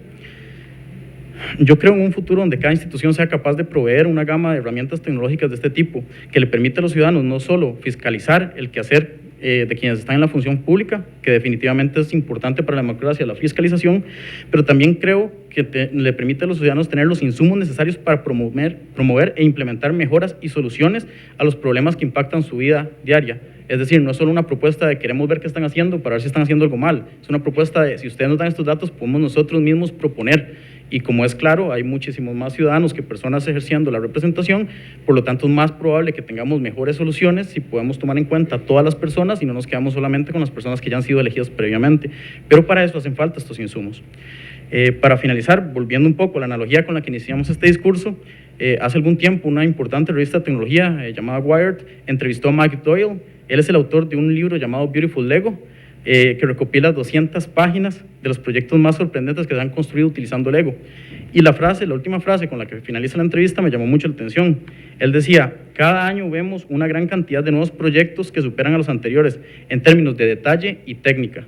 Yo creo en un futuro donde cada institución sea capaz de proveer una gama de herramientas tecnológicas de este tipo que le permita a los ciudadanos no solo fiscalizar el quehacer de quienes están en la función pública, que definitivamente es importante para la democracia, la fiscalización, pero también creo que le permite a los ciudadanos tener los insumos necesarios para promover e implementar mejoras y soluciones a los problemas que impactan su vida diaria. Es decir, no es solo una propuesta de queremos ver qué están haciendo para ver si están haciendo algo mal, es una propuesta de si ustedes nos dan estos datos, podemos nosotros mismos proponer. Y como es claro, hay muchísimos más ciudadanos que personas ejerciendo la representación, por lo tanto es más probable que tengamos mejores soluciones si podemos tomar en cuenta a todas las personas y no nos quedamos solamente con las personas que ya han sido elegidas previamente. Pero para eso hacen falta estos insumos. Para finalizar, volviendo un poco a la analogía con la que iniciamos este discurso, hace algún tiempo una importante revista de tecnología llamada Wired entrevistó a Mike Doyle. Él es el autor de un libro llamado Beautiful Lego, que recopila 200 páginas de los proyectos más sorprendentes que se han construido utilizando Lego. Y la última frase con la que finaliza la entrevista me llamó mucho la atención. Él decía, cada año vemos una gran cantidad de nuevos proyectos que superan a los anteriores en términos de detalle y técnica.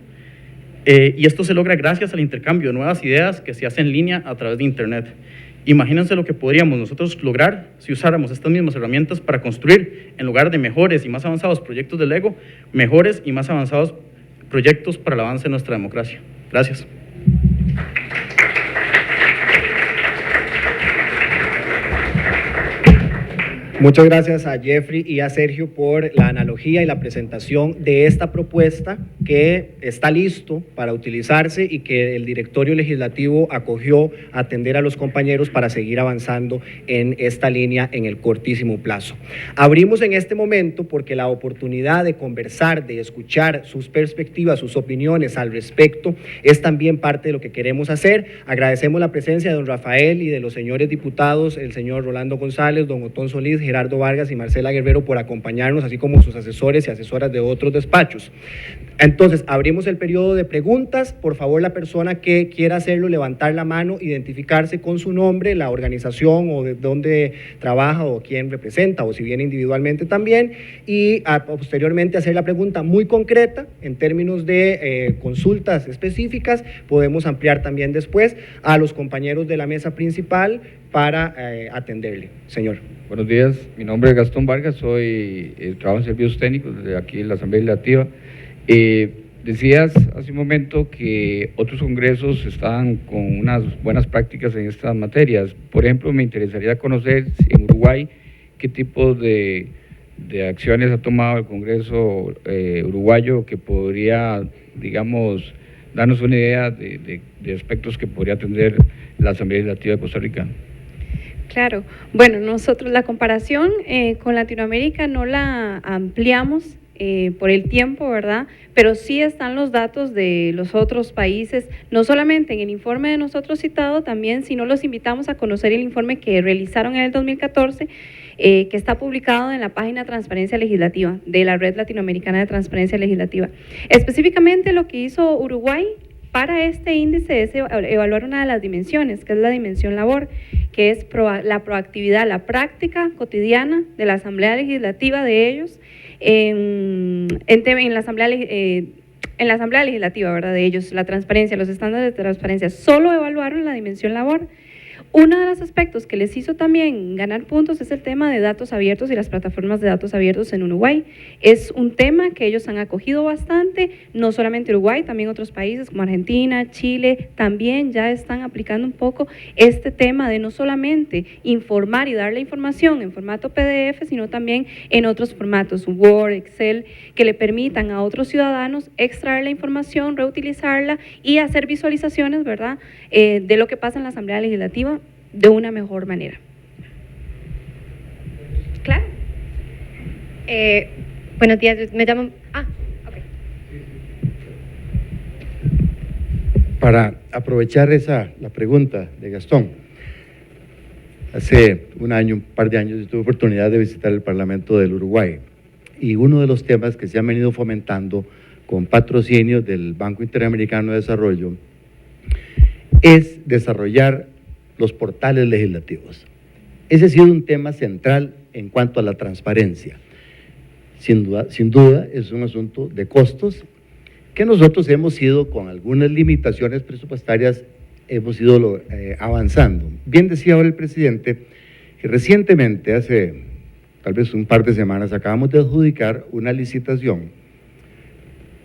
Y esto se logra gracias al intercambio de nuevas ideas que se hace en línea a través de Internet. Imagínense lo que podríamos nosotros lograr si usáramos estas mismas herramientas para construir, en lugar de mejores y más avanzados proyectos de Lego, mejores y más avanzados proyectos para el avance de nuestra democracia. Gracias. Muchas gracias a Jeffrey y a Sergio por la analogía y la presentación de esta propuesta que está listo para utilizarse y que el directorio legislativo acogió a atender a los compañeros para seguir avanzando en esta línea en el cortísimo plazo. Abrimos en este momento porque la oportunidad de conversar, de escuchar sus perspectivas, sus opiniones al respecto, es también parte de lo que queremos hacer. Agradecemos la presencia de don Rafael y de los señores diputados, el señor Rolando González, don Otón Solís, Gerardo Vargas y Marcela Guerrero por acompañarnos, así como sus asesores y asesoras de otros despachos. Entonces, abrimos el periodo de preguntas. Por favor, la persona que quiera hacerlo, levantar la mano, identificarse con su nombre, la organización o de dónde trabaja o quién representa, o si viene individualmente también, y posteriormente hacer la pregunta muy concreta en términos de consultas específicas. Podemos ampliar también después a los compañeros de la mesa principal para atenderle. Señor. Buenos días, mi nombre es Gastón Vargas, trabajo en servicios técnicos de aquí en la Asamblea Legislativa. Decías hace un momento que otros congresos están con unas buenas prácticas en estas materias. Por ejemplo, me interesaría conocer en Uruguay qué tipo de acciones ha tomado el Congreso uruguayo que podría, digamos, darnos una idea de aspectos que podría atender la Asamblea Legislativa de Costa Rica. Claro, bueno, nosotros la comparación con Latinoamérica no la ampliamos por el tiempo, ¿verdad? Pero sí están los datos de los otros países, no solamente en el informe de nosotros citado también, sino los invitamos a conocer el informe que realizaron en el 2014, que está publicado en la página Transparencia Legislativa, de la Red Latinoamericana de Transparencia Legislativa. Específicamente lo que hizo Uruguay para este índice es evaluar una de las dimensiones, que es la dimensión labor, que es la proactividad, la práctica cotidiana de la Asamblea Legislativa de ellos en la Asamblea Legislativa, ¿verdad? De ellos, la transparencia, los estándares de transparencia. Solo evaluaron la dimensión labor. Uno de los aspectos que les hizo también ganar puntos es el tema de datos abiertos y las plataformas de datos abiertos en Uruguay. Es un tema que ellos han acogido bastante, no solamente Uruguay, también otros países como Argentina, Chile, también ya están aplicando un poco este tema de no solamente informar y dar la información en formato PDF, sino también en otros formatos, Word, Excel, que le permitan a otros ciudadanos extraer la información, reutilizarla y hacer visualizaciones, ¿verdad?, de lo que pasa en la Asamblea Legislativa de una mejor manera. Claro. Buenos días, me llamo... ok. Para aprovechar la pregunta de Gastón, hace un par de años tuve oportunidad de visitar el Parlamento del Uruguay y uno de los temas que se han venido fomentando con patrocinio del Banco Interamericano de Desarrollo es desarrollar los portales legislativos. Ese ha sido un tema central en cuanto a la transparencia. Sin duda es un asunto de costos que nosotros hemos ido, con algunas limitaciones presupuestarias, hemos ido avanzando. Bien decía ahora el presidente que recientemente, hace tal vez un par de semanas, acabamos de adjudicar una licitación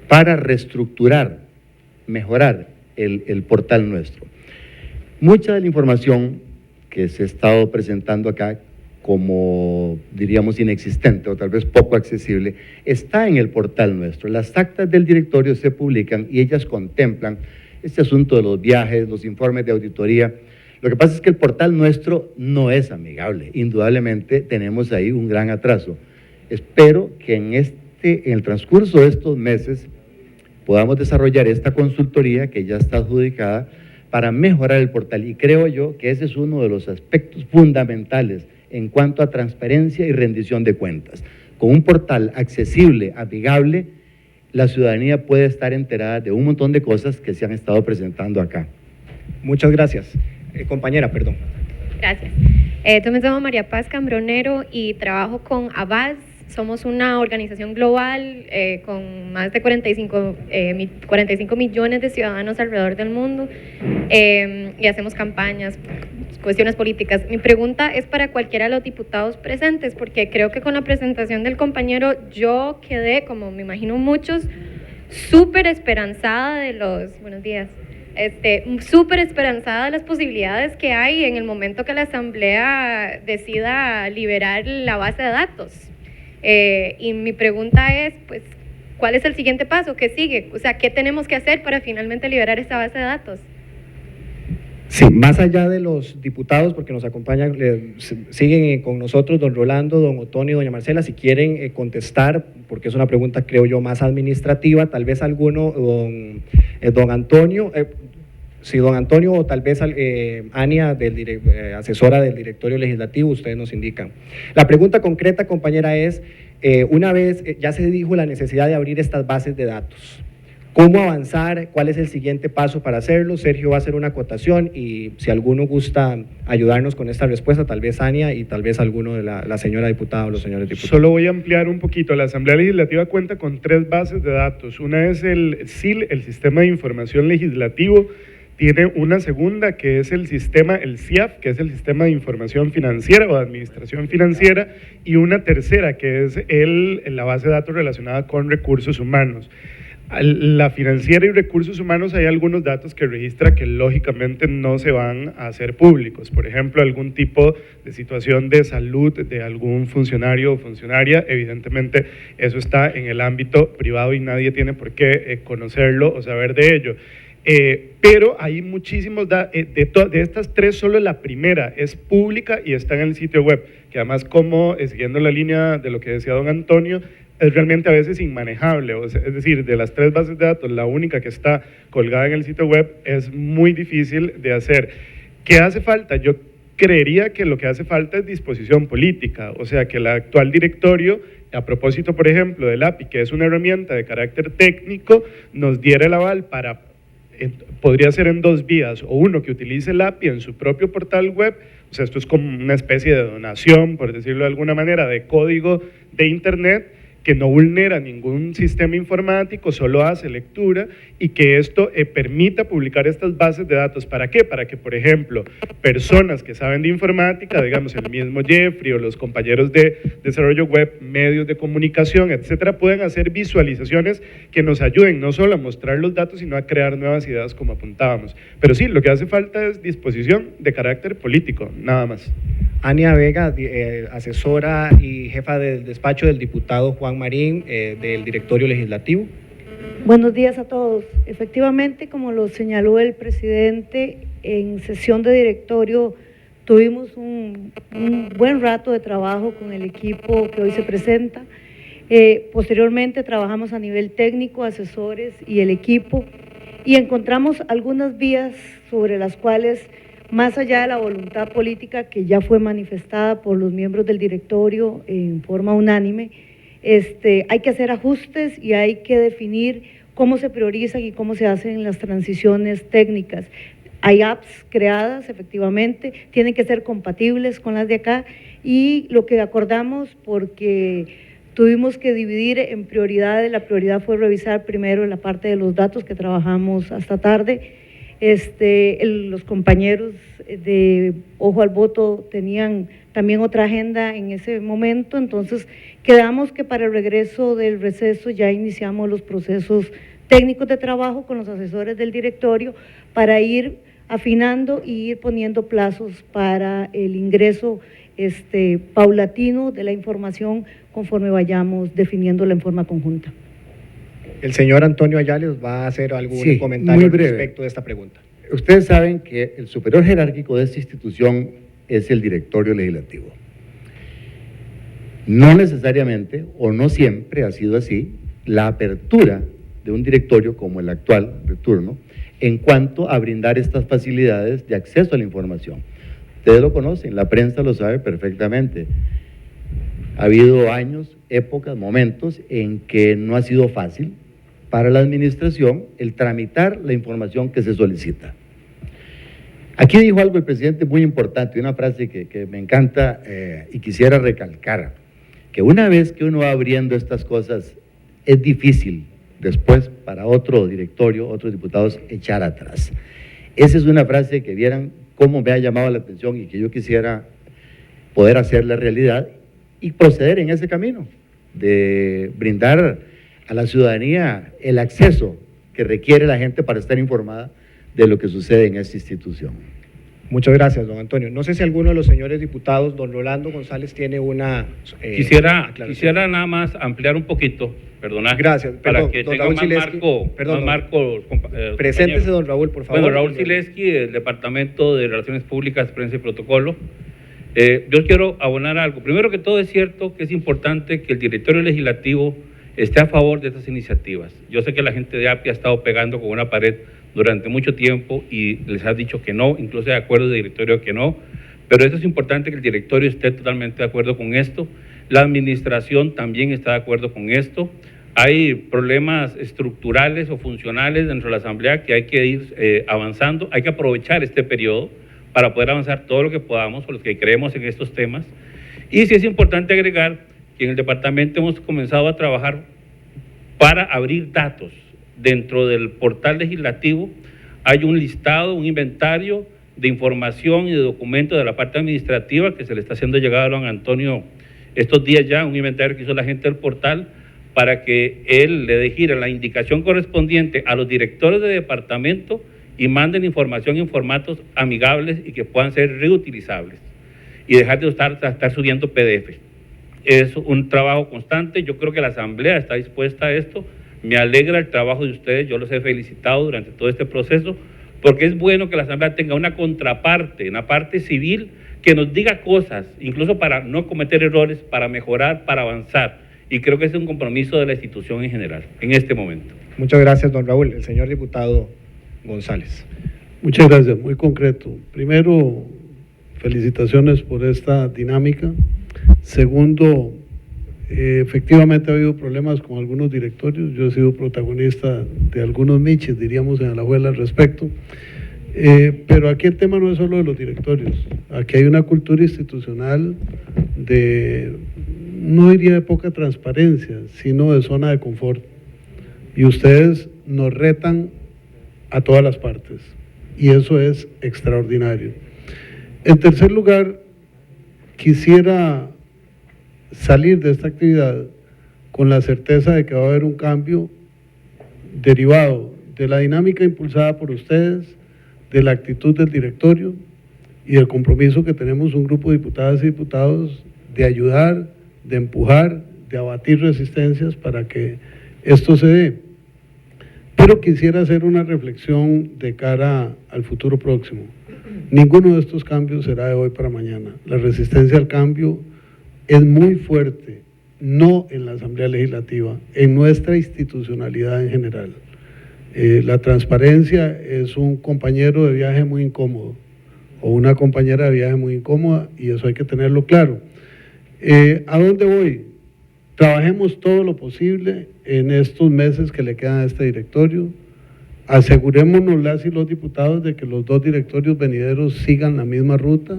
para reestructurar, mejorar el portal nuestro. Mucha de la información que se ha estado presentando acá como diríamos inexistente o tal vez poco accesible, está en el portal nuestro. Las actas del directorio se publican y ellas contemplan este asunto de los viajes, los informes de auditoría. Lo que pasa es que el portal nuestro no es amigable. Indudablemente tenemos ahí un gran atraso. Espero que en el transcurso de estos meses podamos desarrollar esta consultoría que ya está adjudicada para mejorar el portal. Y creo yo que ese es uno de los aspectos fundamentales en cuanto a transparencia y rendición de cuentas. Con un portal accesible, amigable, la ciudadanía puede estar enterada de un montón de cosas que se han estado presentando acá. Muchas gracias. Compañera, perdón. Gracias. Yo me llamo María Paz Cambronero y trabajo con Avaz. Somos una organización global con más de 45 millones de ciudadanos alrededor del mundo y hacemos campañas, cuestiones políticas. Mi pregunta es para cualquiera de los diputados presentes, porque creo que con la presentación del compañero yo quedé, como me imagino muchos, súper esperanzada de los... Buenos días. Súper esperanzada de las posibilidades que hay en el momento que la Asamblea decida liberar la base de datos. Y mi pregunta es, pues, ¿cuál es el siguiente paso? ¿Qué sigue? O sea, ¿qué tenemos que hacer para finalmente liberar esta base de datos? Sí, más allá de los diputados, porque nos acompañan, siguen con nosotros don Rolando, don Otonio y doña Marcela, si quieren contestar, porque es una pregunta, creo yo, más administrativa, tal vez alguno, don Antonio, sí, don Antonio, o tal vez Ania, asesora del directorio legislativo, ustedes nos indican. La pregunta concreta, compañera, es, una vez ya se dijo la necesidad de abrir estas bases de datos, ¿cómo avanzar? ¿Cuál es el siguiente paso para hacerlo? Sergio va a hacer una acotación y si alguno gusta ayudarnos con esta respuesta, tal vez Ania y tal vez alguno de la señora diputada o los señores diputados. Solo voy a ampliar un poquito. La Asamblea Legislativa cuenta con 3 bases de datos. Una es el SIL, el Sistema de Información Legislativo. Tiene una segunda que es el CIAF, que es el Sistema de Información Financiera o de Administración Financiera, y una tercera que es la base de datos relacionada con recursos humanos. La financiera y recursos humanos, hay algunos datos que registra que lógicamente no se van a hacer públicos. Por ejemplo, algún tipo de situación de salud de algún funcionario o funcionaria, evidentemente eso está en el ámbito privado y nadie tiene por qué conocerlo o saber de ello. Pero hay muchísimos de estas 3, solo la primera es pública y está en el sitio web, que además, como siguiendo la línea de lo que decía don Antonio, es realmente a veces inmanejable, es decir, de las 3 bases de datos, la única que está colgada en el sitio web es muy difícil de hacer. ¿Qué hace falta? Yo creería que lo que hace falta es disposición política, o sea, que el actual directorio, a propósito, por ejemplo, del API, que es una herramienta de carácter técnico, nos diera el aval para, podría ser en 2 vías, o uno, que utilice el API en su propio portal web, o sea, esto es como una especie de donación, por decirlo de alguna manera, de código de Internet, que no vulnera ningún sistema informático, solo hace lectura, y que esto permita publicar estas bases de datos. ¿Para qué? Para que, por ejemplo, personas que saben de informática, digamos el mismo Jeffrey o los compañeros de desarrollo web, medios de comunicación, etcétera, puedan hacer visualizaciones que nos ayuden no solo a mostrar los datos, sino a crear nuevas ideas como apuntábamos. Pero sí, lo que hace falta es disposición de carácter político, nada más. Ania Vega, asesora y jefa del despacho del diputado Juan Marín, del directorio legislativo. Buenos días a todos. Efectivamente, como lo señaló el presidente, en sesión de directorio tuvimos un buen rato de trabajo con el equipo que hoy se presenta. Posteriormente trabajamos a nivel técnico, asesores y el equipo, y encontramos algunas vías sobre las cuales, más allá de la voluntad política que ya fue manifestada por los miembros del directorio en forma unánime, hay que hacer ajustes y hay que definir cómo se priorizan y cómo se hacen las transiciones técnicas. Hay apps creadas, efectivamente, tienen que ser compatibles con las de acá, y lo que acordamos, porque tuvimos que dividir en prioridades, la prioridad fue revisar primero la parte de los datos que trabajamos hasta tarde. Los compañeros de Ojo al Voto tenían también otra agenda en ese momento, entonces quedamos que para el regreso del receso ya iniciamos los procesos técnicos de trabajo con los asesores del directorio para ir afinando y ir poniendo plazos para el ingreso paulatino de la información conforme vayamos definiéndola en forma conjunta. El señor Antonio Ayala va a hacer algún comentario al respecto de esta pregunta. Ustedes saben que el superior jerárquico de esta institución es el directorio legislativo. No necesariamente, o no siempre ha sido así, la apertura de un directorio como el actual de turno, en cuanto a brindar estas facilidades de acceso a la información. Ustedes lo conocen, la prensa lo sabe perfectamente. Ha habido años, épocas, momentos en que no ha sido fácil para la administración el tramitar la información que se solicita. Aquí dijo algo el presidente muy importante, una frase que me encanta y quisiera recalcar, que una vez que uno va abriendo estas cosas, es difícil después para otro directorio, otros diputados, echar atrás. Esa es una frase que vieran cómo me ha llamado la atención y que yo quisiera poder hacerla realidad y proceder en ese camino de brindar a la ciudadanía el acceso que requiere la gente para estar informada de lo que sucede en esta institución. Muchas gracias, don Antonio. No sé si alguno de los señores diputados, don Rolando González, tiene una Quisiera nada más ampliar un poquito, perdona. Gracias. Para que tenga más marco. Preséntese, don Raúl, por favor. Bueno, Raúl Sileski, del Departamento de Relaciones Públicas, Prensa y Protocolo. Yo quiero abonar algo. Primero que todo, es cierto que es importante que el directorio legislativo esté a favor de estas iniciativas. Yo sé que la gente de API ha estado pegando con una pared durante mucho tiempo y les ha dicho que no, incluso hay acuerdos de directorio que no, pero eso es importante que el directorio esté totalmente de acuerdo con esto. La administración también está de acuerdo con esto. Hay problemas estructurales o funcionales dentro de la Asamblea que hay que ir avanzando. Hay que aprovechar este periodo para poder avanzar todo lo que podamos o los que creemos en estos temas. Y sí es importante agregar que en el departamento hemos comenzado a trabajar para abrir datos. Dentro del portal legislativo hay un listado, un inventario de información y de documentos de la parte administrativa que se le está haciendo llegar a don Antonio estos días ya, un inventario que hizo la gente del portal para que él le dé gira la indicación correspondiente a los directores de departamento y manden información en formatos amigables y que puedan ser reutilizables y dejar de estar subiendo PDF. Es un trabajo constante, yo creo que la Asamblea está dispuesta a esto. Me alegra el trabajo de ustedes, yo los he felicitado durante todo este proceso, porque es bueno que la Asamblea tenga una contraparte, una parte civil que nos diga cosas, incluso para no cometer errores, para mejorar, para avanzar. Y creo que ese es un compromiso de la institución en general, en este momento. Muchas gracias, don Raúl. El señor diputado González. Muchas gracias, muy concreto. Primero, felicitaciones por esta dinámica. Segundo, efectivamente ha habido problemas con algunos directorios, yo he sido protagonista de algunos miches, diríamos en Alajuela al respecto, pero aquí el tema no es solo de los directorios, aquí hay una cultura institucional de, no diría de poca transparencia, sino de zona de confort, y ustedes nos retan a todas las partes, y eso es extraordinario. En tercer lugar, quisiera salir de esta actividad con la certeza de que va a haber un cambio derivado de la dinámica impulsada por ustedes, de la actitud del directorio y del compromiso que tenemos un grupo de diputadas y diputados de ayudar, de empujar, de abatir resistencias para que esto se dé. Pero quisiera hacer una reflexión de cara al futuro próximo. Ninguno de estos cambios será de hoy para mañana. La resistencia al cambio es muy fuerte, no en la Asamblea Legislativa, en nuestra institucionalidad en general. La transparencia es un compañero de viaje muy incómodo, o una compañera de viaje muy incómoda, y eso hay que tenerlo claro. ¿A dónde voy? Trabajemos todo lo posible en estos meses que le quedan a este directorio, asegurémonos las y los diputados de que los dos directorios venideros sigan la misma ruta,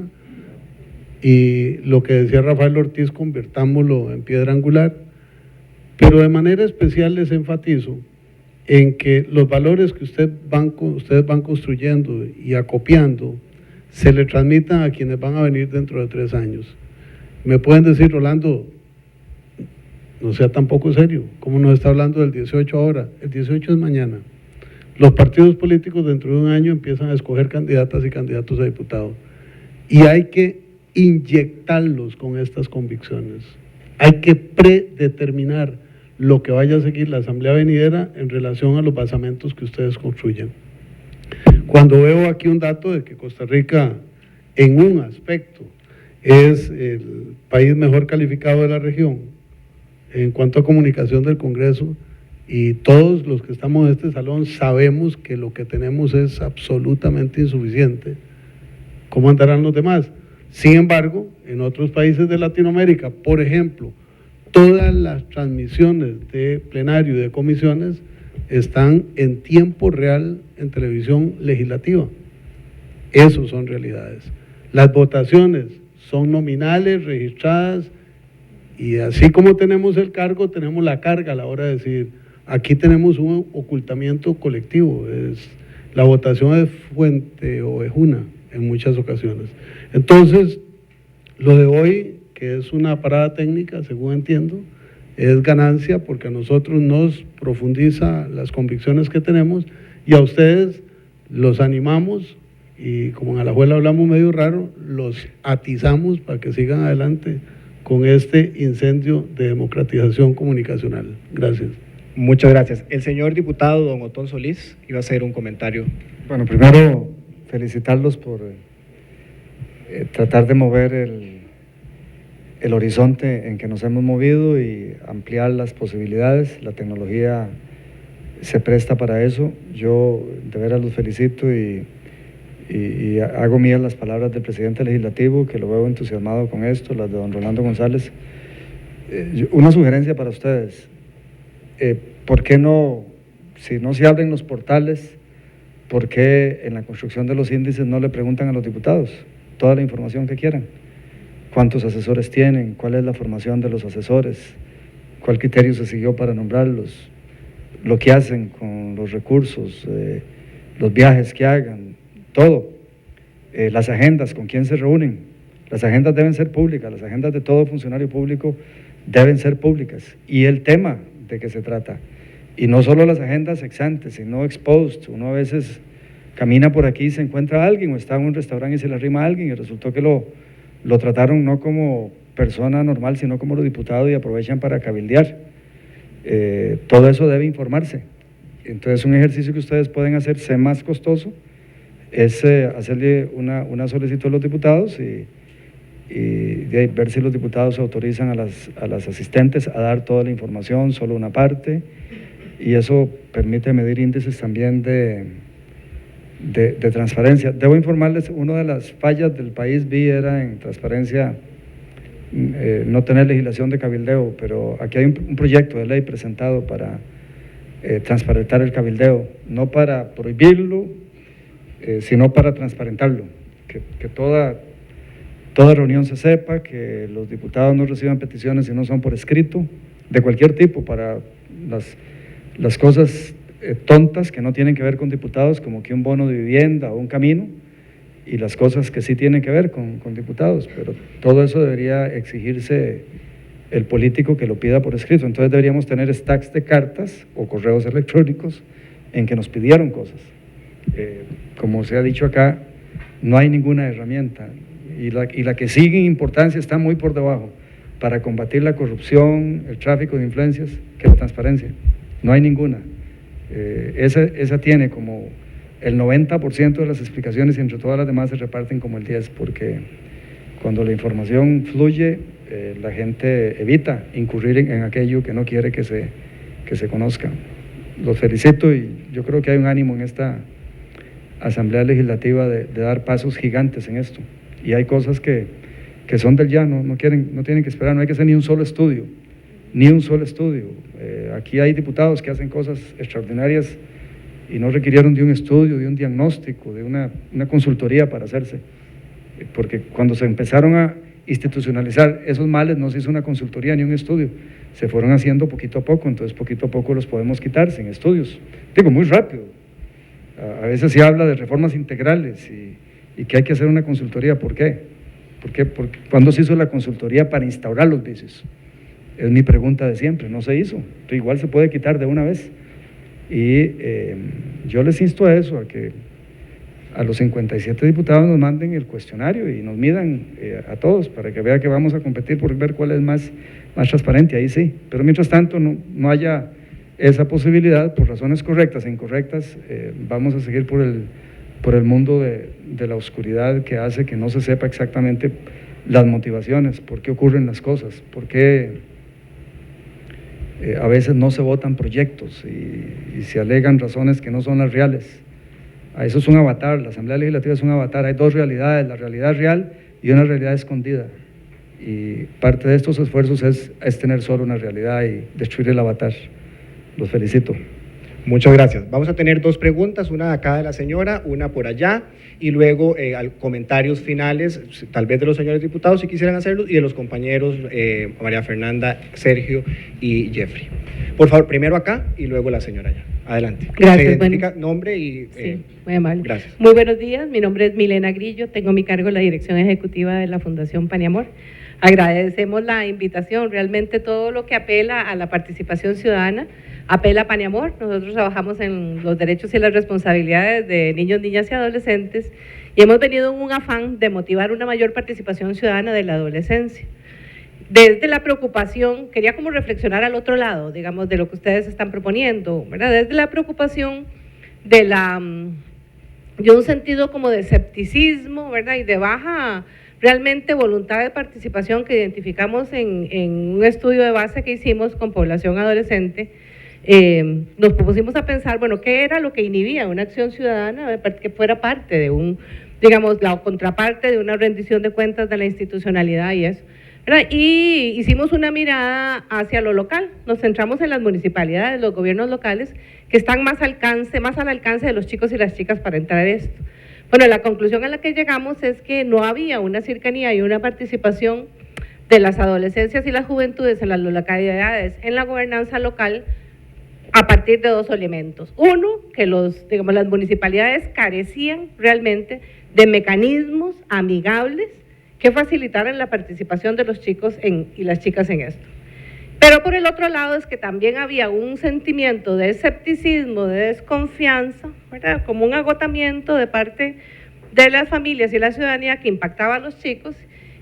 y lo que decía Rafael Ortiz, convirtámoslo en piedra angular, pero de manera especial les enfatizo en que los valores que ustedes van construyendo y acopiando se le transmitan a quienes van a venir dentro de 3 años. Me pueden decir, Rolando, no sea tampoco serio, ¿cómo nos está hablando del 18 ahora? El 18 es mañana. Los partidos políticos dentro de un año empiezan a escoger candidatas y candidatos a diputados y hay que inyectarlos con estas convicciones. Hay que predeterminar lo que vaya a seguir la Asamblea venidera en relación a los basamentos que ustedes construyan. Cuando veo aquí un dato de que Costa Rica, en un aspecto, es el país mejor calificado de la región en cuanto a comunicación del Congreso, y todos los que estamos en este salón sabemos que lo que tenemos es absolutamente insuficiente, ¿cómo andarán los demás? Sin embargo, en otros países de Latinoamérica, por ejemplo, todas las transmisiones de plenario y de comisiones están en tiempo real en televisión legislativa. Eso son realidades. Las votaciones son nominales, registradas, y así como tenemos el cargo, tenemos la carga a la hora de decir, aquí tenemos un ocultamiento colectivo, la votación es fuente o es una en muchas ocasiones. Entonces, lo de hoy, que es una parada técnica, según entiendo, es ganancia porque a nosotros nos profundiza las convicciones que tenemos y a ustedes los animamos y como en Alajuela hablamos medio raro, los atizamos para que sigan adelante con este incendio de democratización comunicacional. Gracias. Muchas gracias. El señor diputado don Otón Solís iba a hacer un comentario. Bueno, primero felicitarlos por tratar de mover el horizonte en que nos hemos movido y ampliar las posibilidades. La tecnología se presta para eso. Yo de veras los felicito y hago mías las palabras del presidente legislativo, que lo veo entusiasmado con esto, las de don Rolando González. Una sugerencia para ustedes, ¿por qué no, si no se abren los portales, por qué en la construcción de los índices no le preguntan a los diputados toda la información que quieran? ¿Cuántos asesores tienen? ¿Cuál es la formación de los asesores? ¿Cuál criterio se siguió para nombrarlos? Lo que hacen con los recursos, los viajes que hagan, todo. Las agendas, con quién se reúnen. Las agendas deben ser públicas, las agendas de todo funcionario público deben ser públicas. Y el tema de que se trata. Y no solo las agendas ex ante, sino ex post. Uno a veces camina por aquí y se encuentra a alguien, o está en un restaurante y se le arrima a alguien y resultó que lo trataron no como persona normal, sino como los diputados y aprovechan para cabildear. Todo eso debe informarse. Entonces, un ejercicio que ustedes pueden hacer, sea más costoso, es hacerle una solicitud a los diputados y ver si los diputados autorizan a las asistentes a dar toda la información, solo una parte, y eso permite medir índices también de transparencia. Debo informarles, una de las fallas del país era en transparencia, no tener legislación de cabildeo, pero aquí hay un proyecto de ley presentado para transparentar el cabildeo, no para prohibirlo, sino para transparentarlo, que toda reunión se sepa, que los diputados no reciban peticiones si no son por escrito, de cualquier tipo, para las cosas tontas que no tienen que ver con diputados, como que un bono de vivienda o un camino, y las cosas que sí tienen que ver con diputados, pero todo eso debería exigirse el político que lo pida por escrito. Entonces deberíamos tener stacks de cartas o correos electrónicos en que nos pidieron cosas. Como se ha dicho acá, no hay ninguna herramienta, y la que sigue en importancia está muy por debajo para combatir la corrupción, el tráfico de influencias, que la transparencia. No hay ninguna. Esa tiene como el 90% de las explicaciones y entre todas las demás se reparten como el 10%, porque cuando la información fluye, la gente evita incurrir en aquello que no quiere que se conozca. Los felicito y yo creo que hay un ánimo en esta Asamblea Legislativa de dar pasos gigantes en esto. Y hay cosas que son del ya, no tienen que esperar, no hay que hacer ni un solo estudio, aquí hay diputados que hacen cosas extraordinarias y no requirieron de un estudio, de un diagnóstico, de una consultoría para hacerse, porque cuando se empezaron a institucionalizar esos males no se hizo una consultoría ni un estudio, se fueron haciendo poquito a poco, entonces poquito a poco los podemos quitar sin estudios, digo muy rápido. A veces se habla de reformas integrales y que hay que hacer una consultoría. ¿Por qué? Porque ¿cuándo se hizo la consultoría para instaurar los vicios? Es mi pregunta de siempre, no se hizo. Entonces, igual se puede quitar de una vez. Y yo les insto a eso, a que a los 57 diputados nos manden el cuestionario y nos midan a todos para que vea que vamos a competir por ver cuál es más transparente, ahí sí. Pero mientras tanto no haya esa posibilidad, por razones correctas e incorrectas, vamos a seguir por el mundo de la oscuridad que hace que no se sepa exactamente las motivaciones, por qué ocurren las cosas, por qué a veces no se votan proyectos y se alegan razones que no son las reales. Eso es un avatar, la Asamblea Legislativa es un avatar, hay dos realidades, la realidad real y una realidad escondida. Y parte de estos esfuerzos es tener solo una realidad y destruir el avatar. Los felicito. Muchas gracias. Vamos a tener dos preguntas, una de acá de la señora, una por allá, y luego comentarios finales, tal vez de los señores diputados si quisieran hacerlo, y de los compañeros María Fernanda, Sergio y Jeffrey. Por favor, primero acá y luego la señora allá. Adelante. Gracias. Se identifica nombre y... Sí, muy amable. Gracias. Muy buenos días, mi nombre es Milena Grillo, tengo a mi cargo la dirección ejecutiva de la Fundación Paniamor. Agradecemos la invitación, realmente todo lo que apela a la participación ciudadana apela a Paniamor. Nosotros trabajamos en los derechos y las responsabilidades de niños, niñas y adolescentes y hemos venido en un afán de motivar una mayor participación ciudadana de la adolescencia. Desde la preocupación, quería como reflexionar al otro lado, digamos, de lo que ustedes están proponiendo, ¿verdad? Desde la preocupación de un sentido como de escepticismo, ¿verdad? Y de baja realmente voluntad de participación que identificamos en un estudio de base que hicimos con población adolescente. Nos propusimos a pensar, bueno, ¿qué era lo que inhibía una acción ciudadana que fuera parte de digamos, la contraparte de una rendición de cuentas de la institucionalidad y eso? ¿Verdad? Y hicimos una mirada hacia lo local, nos centramos en las municipalidades, los gobiernos locales, que están más al alcance de los chicos y las chicas para entrar en esto. Bueno, la conclusión a la que llegamos es que no había una cercanía y una participación de las adolescencias y las juventudes en las localidades, en la gobernanza local, a partir de dos elementos. Uno, que las municipalidades carecían realmente de mecanismos amigables que facilitaran la participación de los chicos y las chicas en esto. Pero por el otro lado es que también había un sentimiento de escepticismo, de desconfianza, ¿verdad? Como un agotamiento de parte de las familias y la ciudadanía que impactaba a los chicos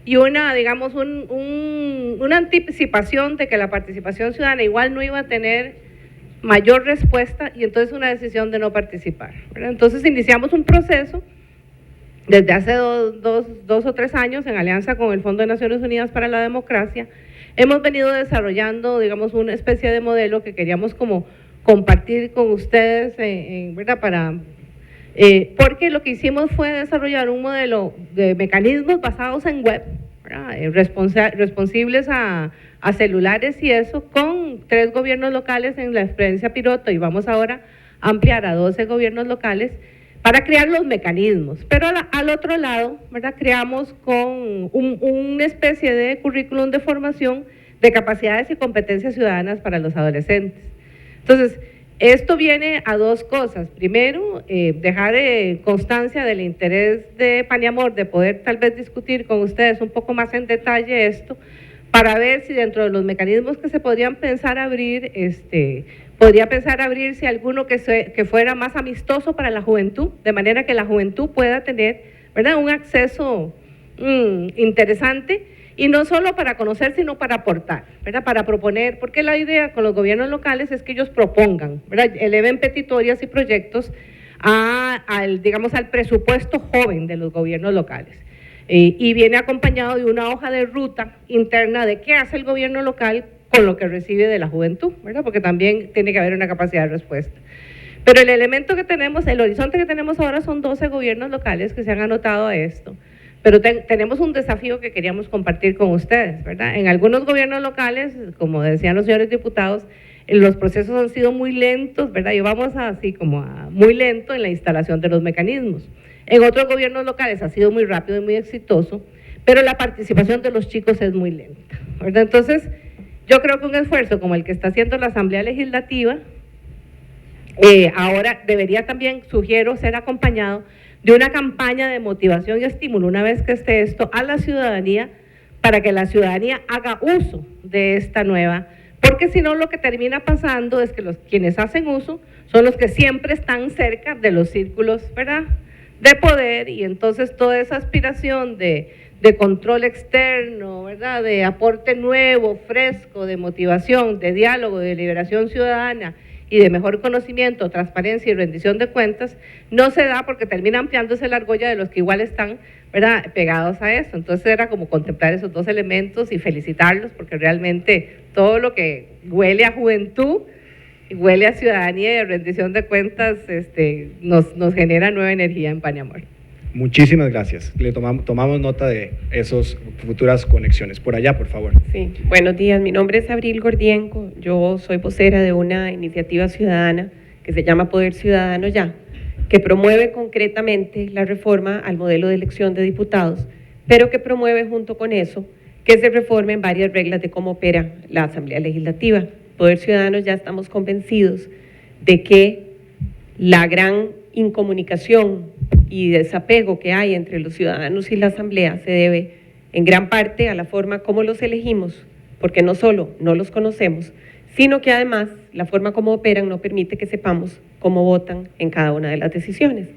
y una anticipación de que la participación ciudadana igual no iba a tener mayor respuesta y entonces una decisión de no participar, ¿verdad? Entonces iniciamos un proceso desde hace dos o tres años en alianza con el Fondo de Naciones Unidas para la Democracia. Hemos venido desarrollando, digamos, una especie de modelo que queríamos como compartir con ustedes, ¿verdad? Porque lo que hicimos fue desarrollar un modelo de mecanismos basados en web, responsibles a celulares y eso, con 3 gobiernos locales en la experiencia piloto y vamos ahora a ampliar a 12 gobiernos locales para crear los mecanismos. Pero al otro lado, ¿verdad? Creamos con una especie de currículum de formación de capacidades y competencias ciudadanas para los adolescentes. Entonces, esto viene a dos cosas. Primero, dejar constancia del interés de Paniamor de poder tal vez discutir con ustedes un poco más en detalle esto, para ver si dentro de los mecanismos que se podrían pensar abrir, podría pensar abrirse alguno que fuera más amistoso para la juventud, de manera que la juventud pueda tener, ¿verdad?, un acceso interesante, y no solo para conocer, sino para aportar, ¿verdad?, para proponer, porque la idea con los gobiernos locales es que ellos propongan, ¿verdad?, eleven petitorias y proyectos al presupuesto joven de los gobiernos locales. Y viene acompañado de una hoja de ruta interna de qué hace el gobierno local con lo que recibe de la juventud, ¿verdad? Porque también tiene que haber una capacidad de respuesta. Pero el elemento que tenemos, el horizonte que tenemos ahora son 12 gobiernos locales que se han anotado a esto, pero tenemos un desafío que queríamos compartir con ustedes, ¿verdad? En algunos gobiernos locales, como decían los señores diputados, los procesos han sido muy lentos, ¿verdad? Y vamos muy lento en la instalación de los mecanismos. En otros gobiernos locales ha sido muy rápido y muy exitoso, pero la participación de los chicos es muy lenta, ¿verdad? Entonces, yo creo que un esfuerzo como el que está haciendo la Asamblea Legislativa, ahora debería también, sugiero, ser acompañado de una campaña de motivación y estímulo, una vez que esté esto, a la ciudadanía, para que la ciudadanía haga uso de esta nueva porque si no lo que termina pasando es que quienes hacen uso son los que siempre están cerca de los círculos, ¿verdad?, de poder, y entonces toda esa aspiración de control externo, ¿verdad?, de aporte nuevo, fresco, de motivación, de diálogo, de liberación ciudadana y de mejor conocimiento, transparencia y rendición de cuentas, no se da porque termina ampliándose la argolla de los que igual están, ¿verdad?, pegados a eso. Entonces era como contemplar esos dos elementos y felicitarlos, porque realmente todo lo que huele a juventud, huele a ciudadanía y a rendición de cuentas, nos genera nueva energía en Paniamor. Muchísimas gracias. Le tomamos nota de esas futuras conexiones. Por allá, por favor. Sí, buenos días. Mi nombre es Abril Gordienco. Yo soy vocera de una iniciativa ciudadana que se llama Poder Ciudadano Ya, que promueve concretamente la reforma al modelo de elección de diputados, pero que promueve junto con eso que se reformen varias reglas de cómo opera la Asamblea Legislativa. Poder Ciudadano Ya estamos convencidos de que la gran incomunicación y desapego que hay entre los ciudadanos y la Asamblea se debe en gran parte a la forma como los elegimos, porque no solo no los conocemos, sino que además la forma como operan no permite que sepamos cómo votan en cada una de las decisiones.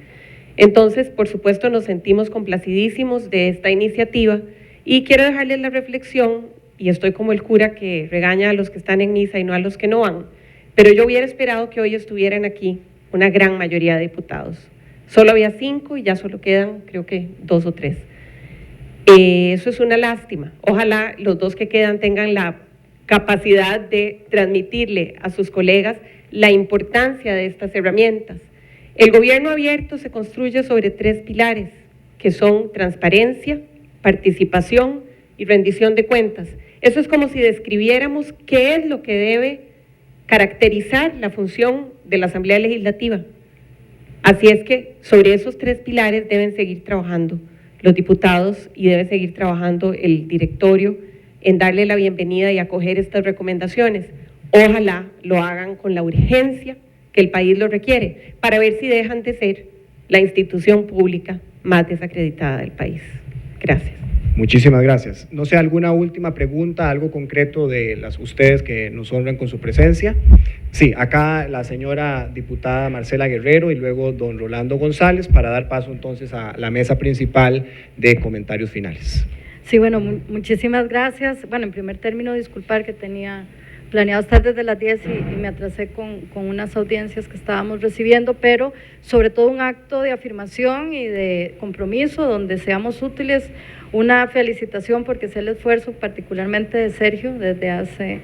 Entonces, por supuesto, nos sentimos complacidísimos de esta iniciativa y quiero dejarles la reflexión, y estoy como el cura que regaña a los que están en misa y no a los que no van, pero yo hubiera esperado que hoy estuvieran aquí una gran mayoría de diputados. Solo había 5 y ya solo quedan, creo que 2 o 3. Eso es una lástima. Ojalá los 2 que quedan tengan la capacidad de transmitirle a sus colegas la importancia de estas herramientas. El gobierno abierto se construye sobre 3 pilares, que son transparencia, participación y rendición de cuentas. Eso es como si describiéramos qué es lo que debe caracterizar la función de la Asamblea Legislativa. Así es que sobre esos 3 pilares deben seguir trabajando los diputados y debe seguir trabajando el directorio en darle la bienvenida y acoger estas recomendaciones. Ojalá lo hagan con la urgencia que el país lo requiere, para ver si dejan de ser la institución pública más desacreditada del país. Gracias. Muchísimas gracias. No sé, ¿alguna última pregunta, algo concreto de ustedes que nos honran con su presencia? Sí, acá la señora diputada Marcela Guerrero y luego don Rolando González, para dar paso entonces a la mesa principal de comentarios finales. Sí, bueno, muchísimas gracias. Bueno, en primer término, disculpar que tenía planeado estar desde las 10 y me atrasé con unas audiencias que estábamos recibiendo, pero sobre todo un acto de afirmación y de compromiso donde seamos útiles. Una felicitación porque es el esfuerzo particularmente de Sergio desde hace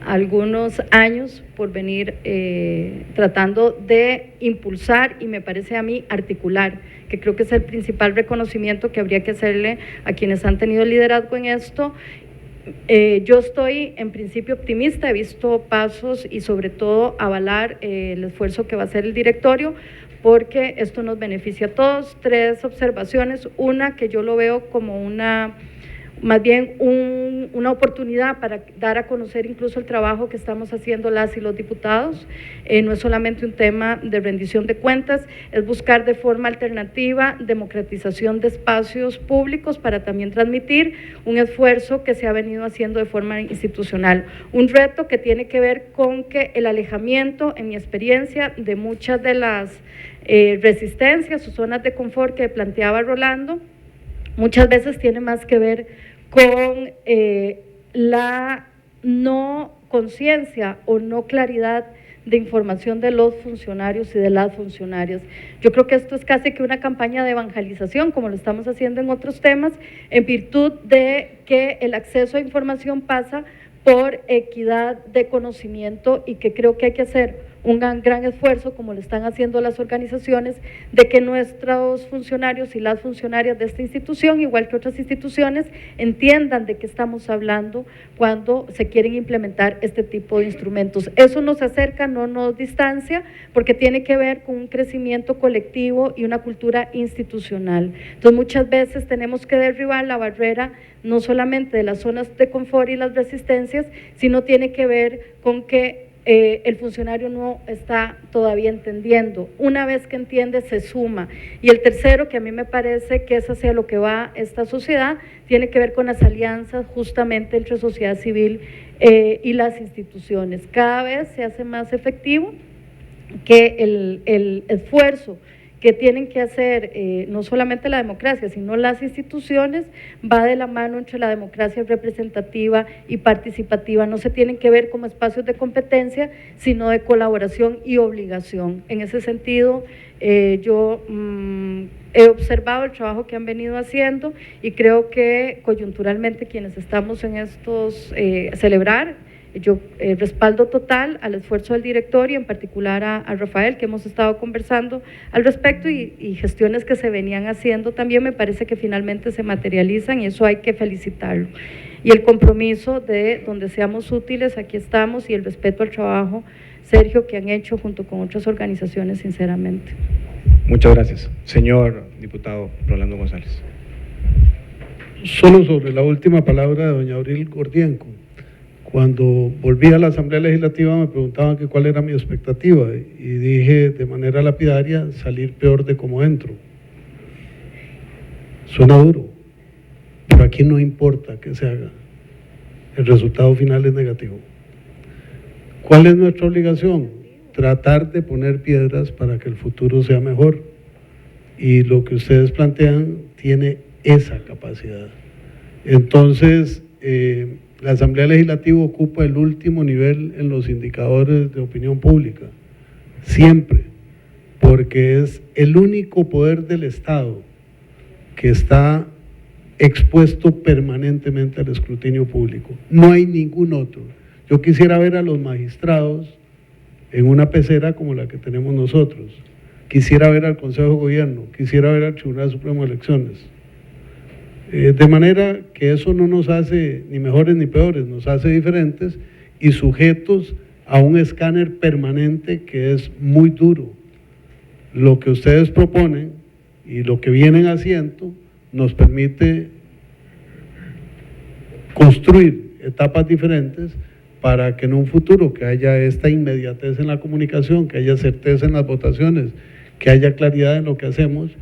algunos años por venir tratando de impulsar y me parece a mí articular, que creo que es el principal reconocimiento que habría que hacerle a quienes han tenido liderazgo en esto. Yo estoy en principio optimista, he visto pasos y sobre todo avalar el esfuerzo que va a hacer el directorio, porque esto nos beneficia a todos. 3 observaciones, una que yo lo veo como más bien una oportunidad para dar a conocer incluso el trabajo que estamos haciendo las y los diputados. No es solamente un tema de rendición de cuentas, es buscar de forma alternativa democratización de espacios públicos para también transmitir un esfuerzo que se ha venido haciendo de forma institucional. Un reto que tiene que ver con que el alejamiento, en mi experiencia, de muchas de las resistencias o zonas de confort que planteaba Rolando, muchas veces tiene más que ver con la no conciencia o no claridad de información de los funcionarios y de las funcionarias. Yo creo que esto es casi que una campaña de evangelización, como lo estamos haciendo en otros temas, en virtud de que el acceso a información pasa por equidad de conocimiento y que creo que hay que hacer un gran esfuerzo, como lo están haciendo las organizaciones, de que nuestros funcionarios y las funcionarias de esta institución, igual que otras instituciones, entiendan de qué estamos hablando cuando se quieren implementar este tipo de instrumentos. Eso nos acerca, no nos distancia, porque tiene que ver con un crecimiento colectivo y una cultura institucional. Entonces, muchas veces tenemos que derribar la barrera no solamente de las zonas de confort y las resistencias, sino tiene que ver con que el funcionario no está todavía entendiendo. Una vez que entiende, se suma. Y el tercero, que a mí me parece que es hacia lo que va esta sociedad, tiene que ver con las alianzas justamente entre sociedad civil y las instituciones. Cada vez se hace más efectivo que el esfuerzo que tienen que hacer no solamente la democracia, sino las instituciones, va de la mano entre la democracia representativa y participativa. No se tienen que ver como espacios de competencia, sino de colaboración y obligación. En ese sentido, yo he observado el trabajo que han venido haciendo y creo que coyunturalmente quienes estamos en estos, celebrar, yo respaldo total al esfuerzo del directorio, en particular a Rafael, que hemos estado conversando al respecto, y gestiones que se venían haciendo también me parece que finalmente se materializan y eso hay que felicitarlo. Y el compromiso de donde seamos útiles, aquí estamos, y el respeto al trabajo, Sergio, que han hecho junto con otras organizaciones, sinceramente. Muchas gracias. Señor diputado Rolando González. Solo sobre la última palabra de doña Abril Gordienco. Cuando volví a la Asamblea Legislativa me preguntaban que cuál era mi expectativa y dije de manera lapidaria, salir peor de como entro. Suena duro, pero aquí no importa qué se haga, el resultado final es negativo. ¿Cuál es nuestra obligación? Tratar de poner piedras para que el futuro sea mejor, y lo que ustedes plantean tiene esa capacidad. Entonces, la Asamblea Legislativa ocupa el último nivel en los indicadores de opinión pública, siempre, porque es el único poder del Estado que está expuesto permanentemente al escrutinio público. No hay ningún otro. Yo quisiera ver a los magistrados en una pecera como la que tenemos nosotros, quisiera ver al Consejo de Gobierno, quisiera ver al Tribunal Supremo de Elecciones. De manera que eso no nos hace ni mejores ni peores, nos hace diferentes y sujetos a un escáner permanente que es muy duro. Lo que ustedes proponen y lo que vienen haciendo nos permite construir etapas diferentes para que en un futuro que haya esta inmediatez en la comunicación, que haya certeza en las votaciones, que haya claridad en lo que hacemos,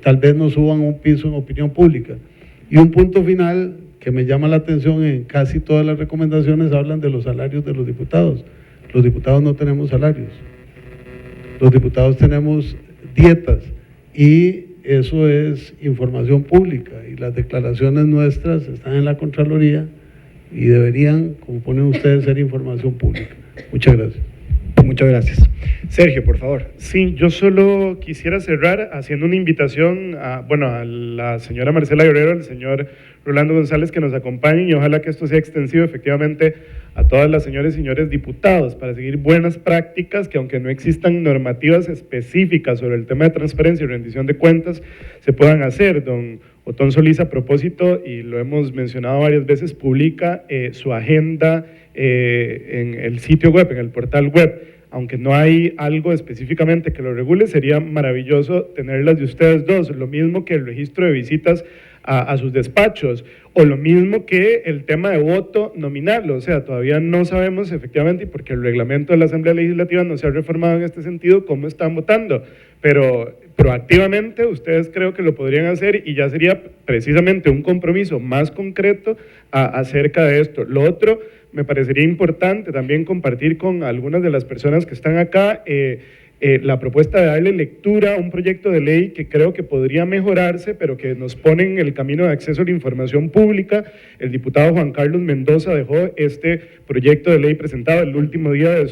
tal vez nos suban un piso en opinión pública. Y un punto final que me llama la atención: en casi todas las recomendaciones hablan de los salarios de los diputados. Los diputados no tenemos salarios, los diputados tenemos dietas, y eso es información pública, y las declaraciones nuestras están en la Contraloría y deberían, como ponen ustedes, ser información pública. Muchas gracias. Muchas gracias. Sergio, por favor. Sí, yo solo quisiera cerrar haciendo una invitación a la señora Marcela Guerrero, al señor Rolando González, que nos acompañen, y ojalá que esto sea extensivo efectivamente a todas las señoras y señores diputados, para seguir buenas prácticas que, aunque no existan normativas específicas sobre el tema de transparencia y rendición de cuentas, se puedan hacer. Don Otón Solís, a propósito, y lo hemos mencionado varias veces, publica su agenda en el sitio web, en el portal web. Aunque no hay algo específicamente que lo regule, sería maravilloso tenerlas de ustedes dos, lo mismo que el registro de visitas a sus despachos, o lo mismo que el tema de voto nominal. O sea, todavía no sabemos efectivamente, y porque el reglamento de la Asamblea Legislativa no se ha reformado en este sentido, cómo están votando, pero proactivamente ustedes creo que lo podrían hacer, y ya sería precisamente un compromiso más concreto acerca de esto. Lo otro, me parecería importante también compartir con algunas de las personas que están acá la propuesta de darle lectura a un proyecto de ley que creo que podría mejorarse, pero que nos pone en el camino de acceso a la información pública. El diputado Juan Carlos Mendoza dejó este proyecto de ley presentado el último día de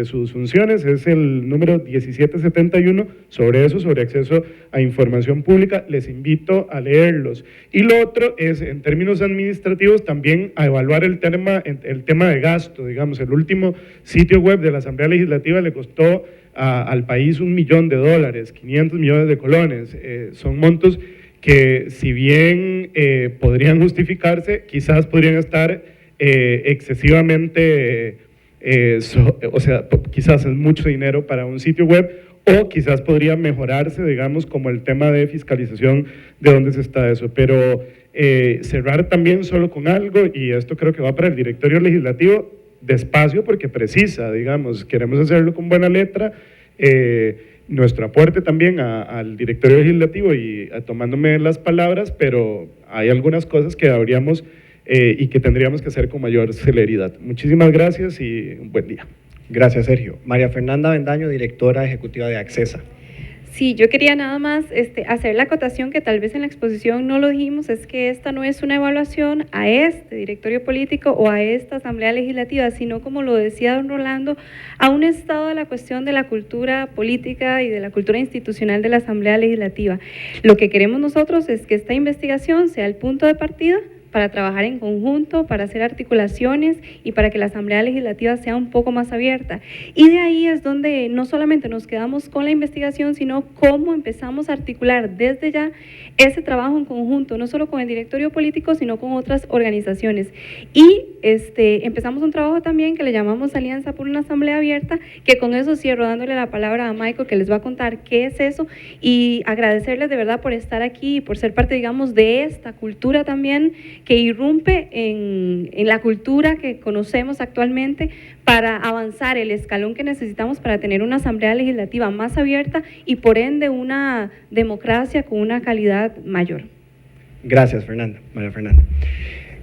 sus funciones, es el número 1771, sobre acceso a información pública. Les invito a leerlos. Y lo otro es, en términos administrativos, también a evaluar el tema de gasto. Digamos, el último sitio web de la Asamblea Legislativa le costó al país $1 millón, 500 millones de colones. Son montos que, si bien podrían justificarse, quizás podrían estar excesivamente, quizás es mucho dinero para un sitio web, o quizás podría mejorarse, digamos, como el tema de fiscalización de dónde se está eso. Pero cerrar también solo con algo, y esto creo que va para el directorio legislativo: despacio porque precisa, digamos, queremos hacerlo con buena letra. Nuestro aporte también al directorio legislativo y tomándome las palabras, pero hay algunas cosas que habríamos y que tendríamos que hacer con mayor celeridad. Muchísimas gracias y un buen día. Gracias, Sergio. María Fernanda Bendaño, directora ejecutiva de Accesa. Sí, yo quería nada más hacer la acotación que tal vez en la exposición no lo dijimos, es que esta no es una evaluación a este directorio político o a esta asamblea legislativa, sino como lo decía don Rolando, a un estado de la cuestión de la cultura política y de la cultura institucional de la asamblea legislativa. Lo que queremos nosotros es que esta investigación sea el punto de partida para trabajar en conjunto, para hacer articulaciones y para que la Asamblea Legislativa sea un poco más abierta. Y de ahí es donde no solamente nos quedamos con la investigación, sino cómo empezamos a articular desde ya ese trabajo en conjunto, no solo con el directorio político, sino con otras organizaciones. Y empezamos un trabajo también que le llamamos Alianza por una Asamblea Abierta, que con eso cierro dándole la palabra a Michael, que les va a contar qué es eso, y agradecerles de verdad por estar aquí y por ser parte, digamos, de esta cultura también que irrumpe en la cultura que conocemos actualmente para avanzar el escalón que necesitamos para tener una asamblea legislativa más abierta y por ende una democracia con una calidad mayor. Gracias, María Fernanda.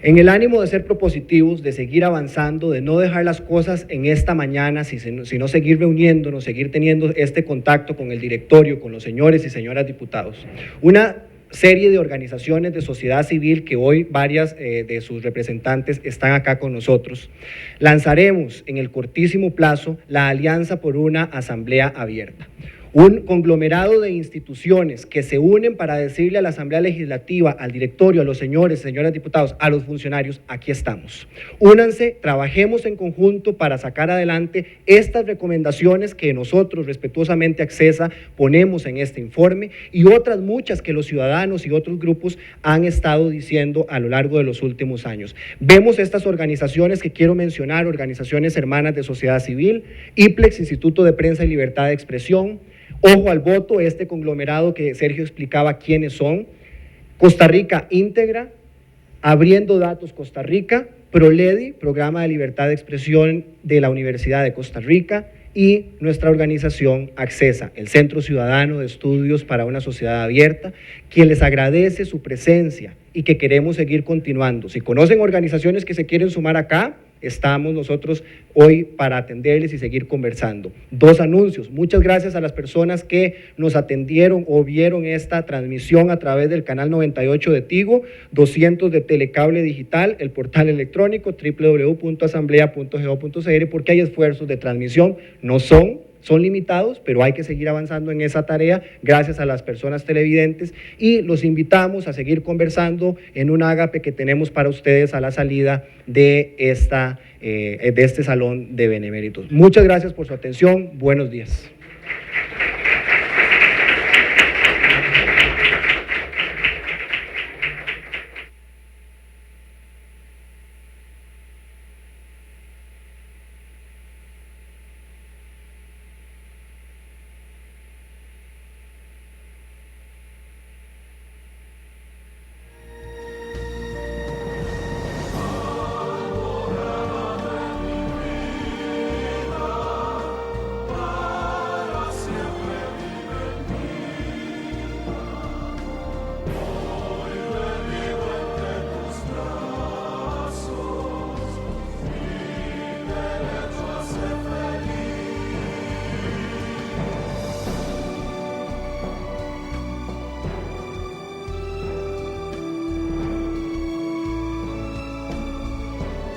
En el ánimo de ser propositivos, de seguir avanzando, de no dejar las cosas en esta mañana, sino seguir reuniéndonos, seguir teniendo este contacto con el directorio, con los señores y señoras diputados. Una serie de organizaciones de sociedad civil que hoy varias de sus representantes están acá con nosotros. Lanzaremos en el cortísimo plazo la Alianza por una Asamblea Abierta. Un conglomerado de instituciones que se unen para decirle a la Asamblea Legislativa, al directorio, a los señores y señoras diputados, a los funcionarios, aquí estamos. Únanse, trabajemos en conjunto para sacar adelante estas recomendaciones que nosotros, respetuosamente Accesa, ponemos en este informe y otras muchas que los ciudadanos y otros grupos han estado diciendo a lo largo de los últimos años. Vemos estas organizaciones que quiero mencionar, organizaciones hermanas de sociedad civil, IPLEX, Instituto de Prensa y Libertad de Expresión, Ojo al Voto, este conglomerado que Sergio explicaba quiénes son, Costa Rica Íntegra, Abriendo Datos Costa Rica, ProLEDI, Programa de Libertad de Expresión de la Universidad de Costa Rica, y nuestra organización Accesa, el Centro Ciudadano de Estudios para una Sociedad Abierta, quien les agradece su presencia y que queremos seguir continuando. Si conocen organizaciones que se quieren sumar acá, estamos nosotros hoy para atenderles y seguir conversando. Dos anuncios. Muchas gracias a las personas que nos atendieron o vieron esta transmisión a través del canal 98 de Tigo, 200 de Telecable Digital, el portal electrónico www.asamblea.go.cr, porque hay esfuerzos de transmisión, son limitados, pero hay que seguir avanzando en esa tarea gracias a las personas televidentes y los invitamos a seguir conversando en un ágape que tenemos para ustedes a la salida de este salón de beneméritos. Muchas gracias por su atención, buenos días.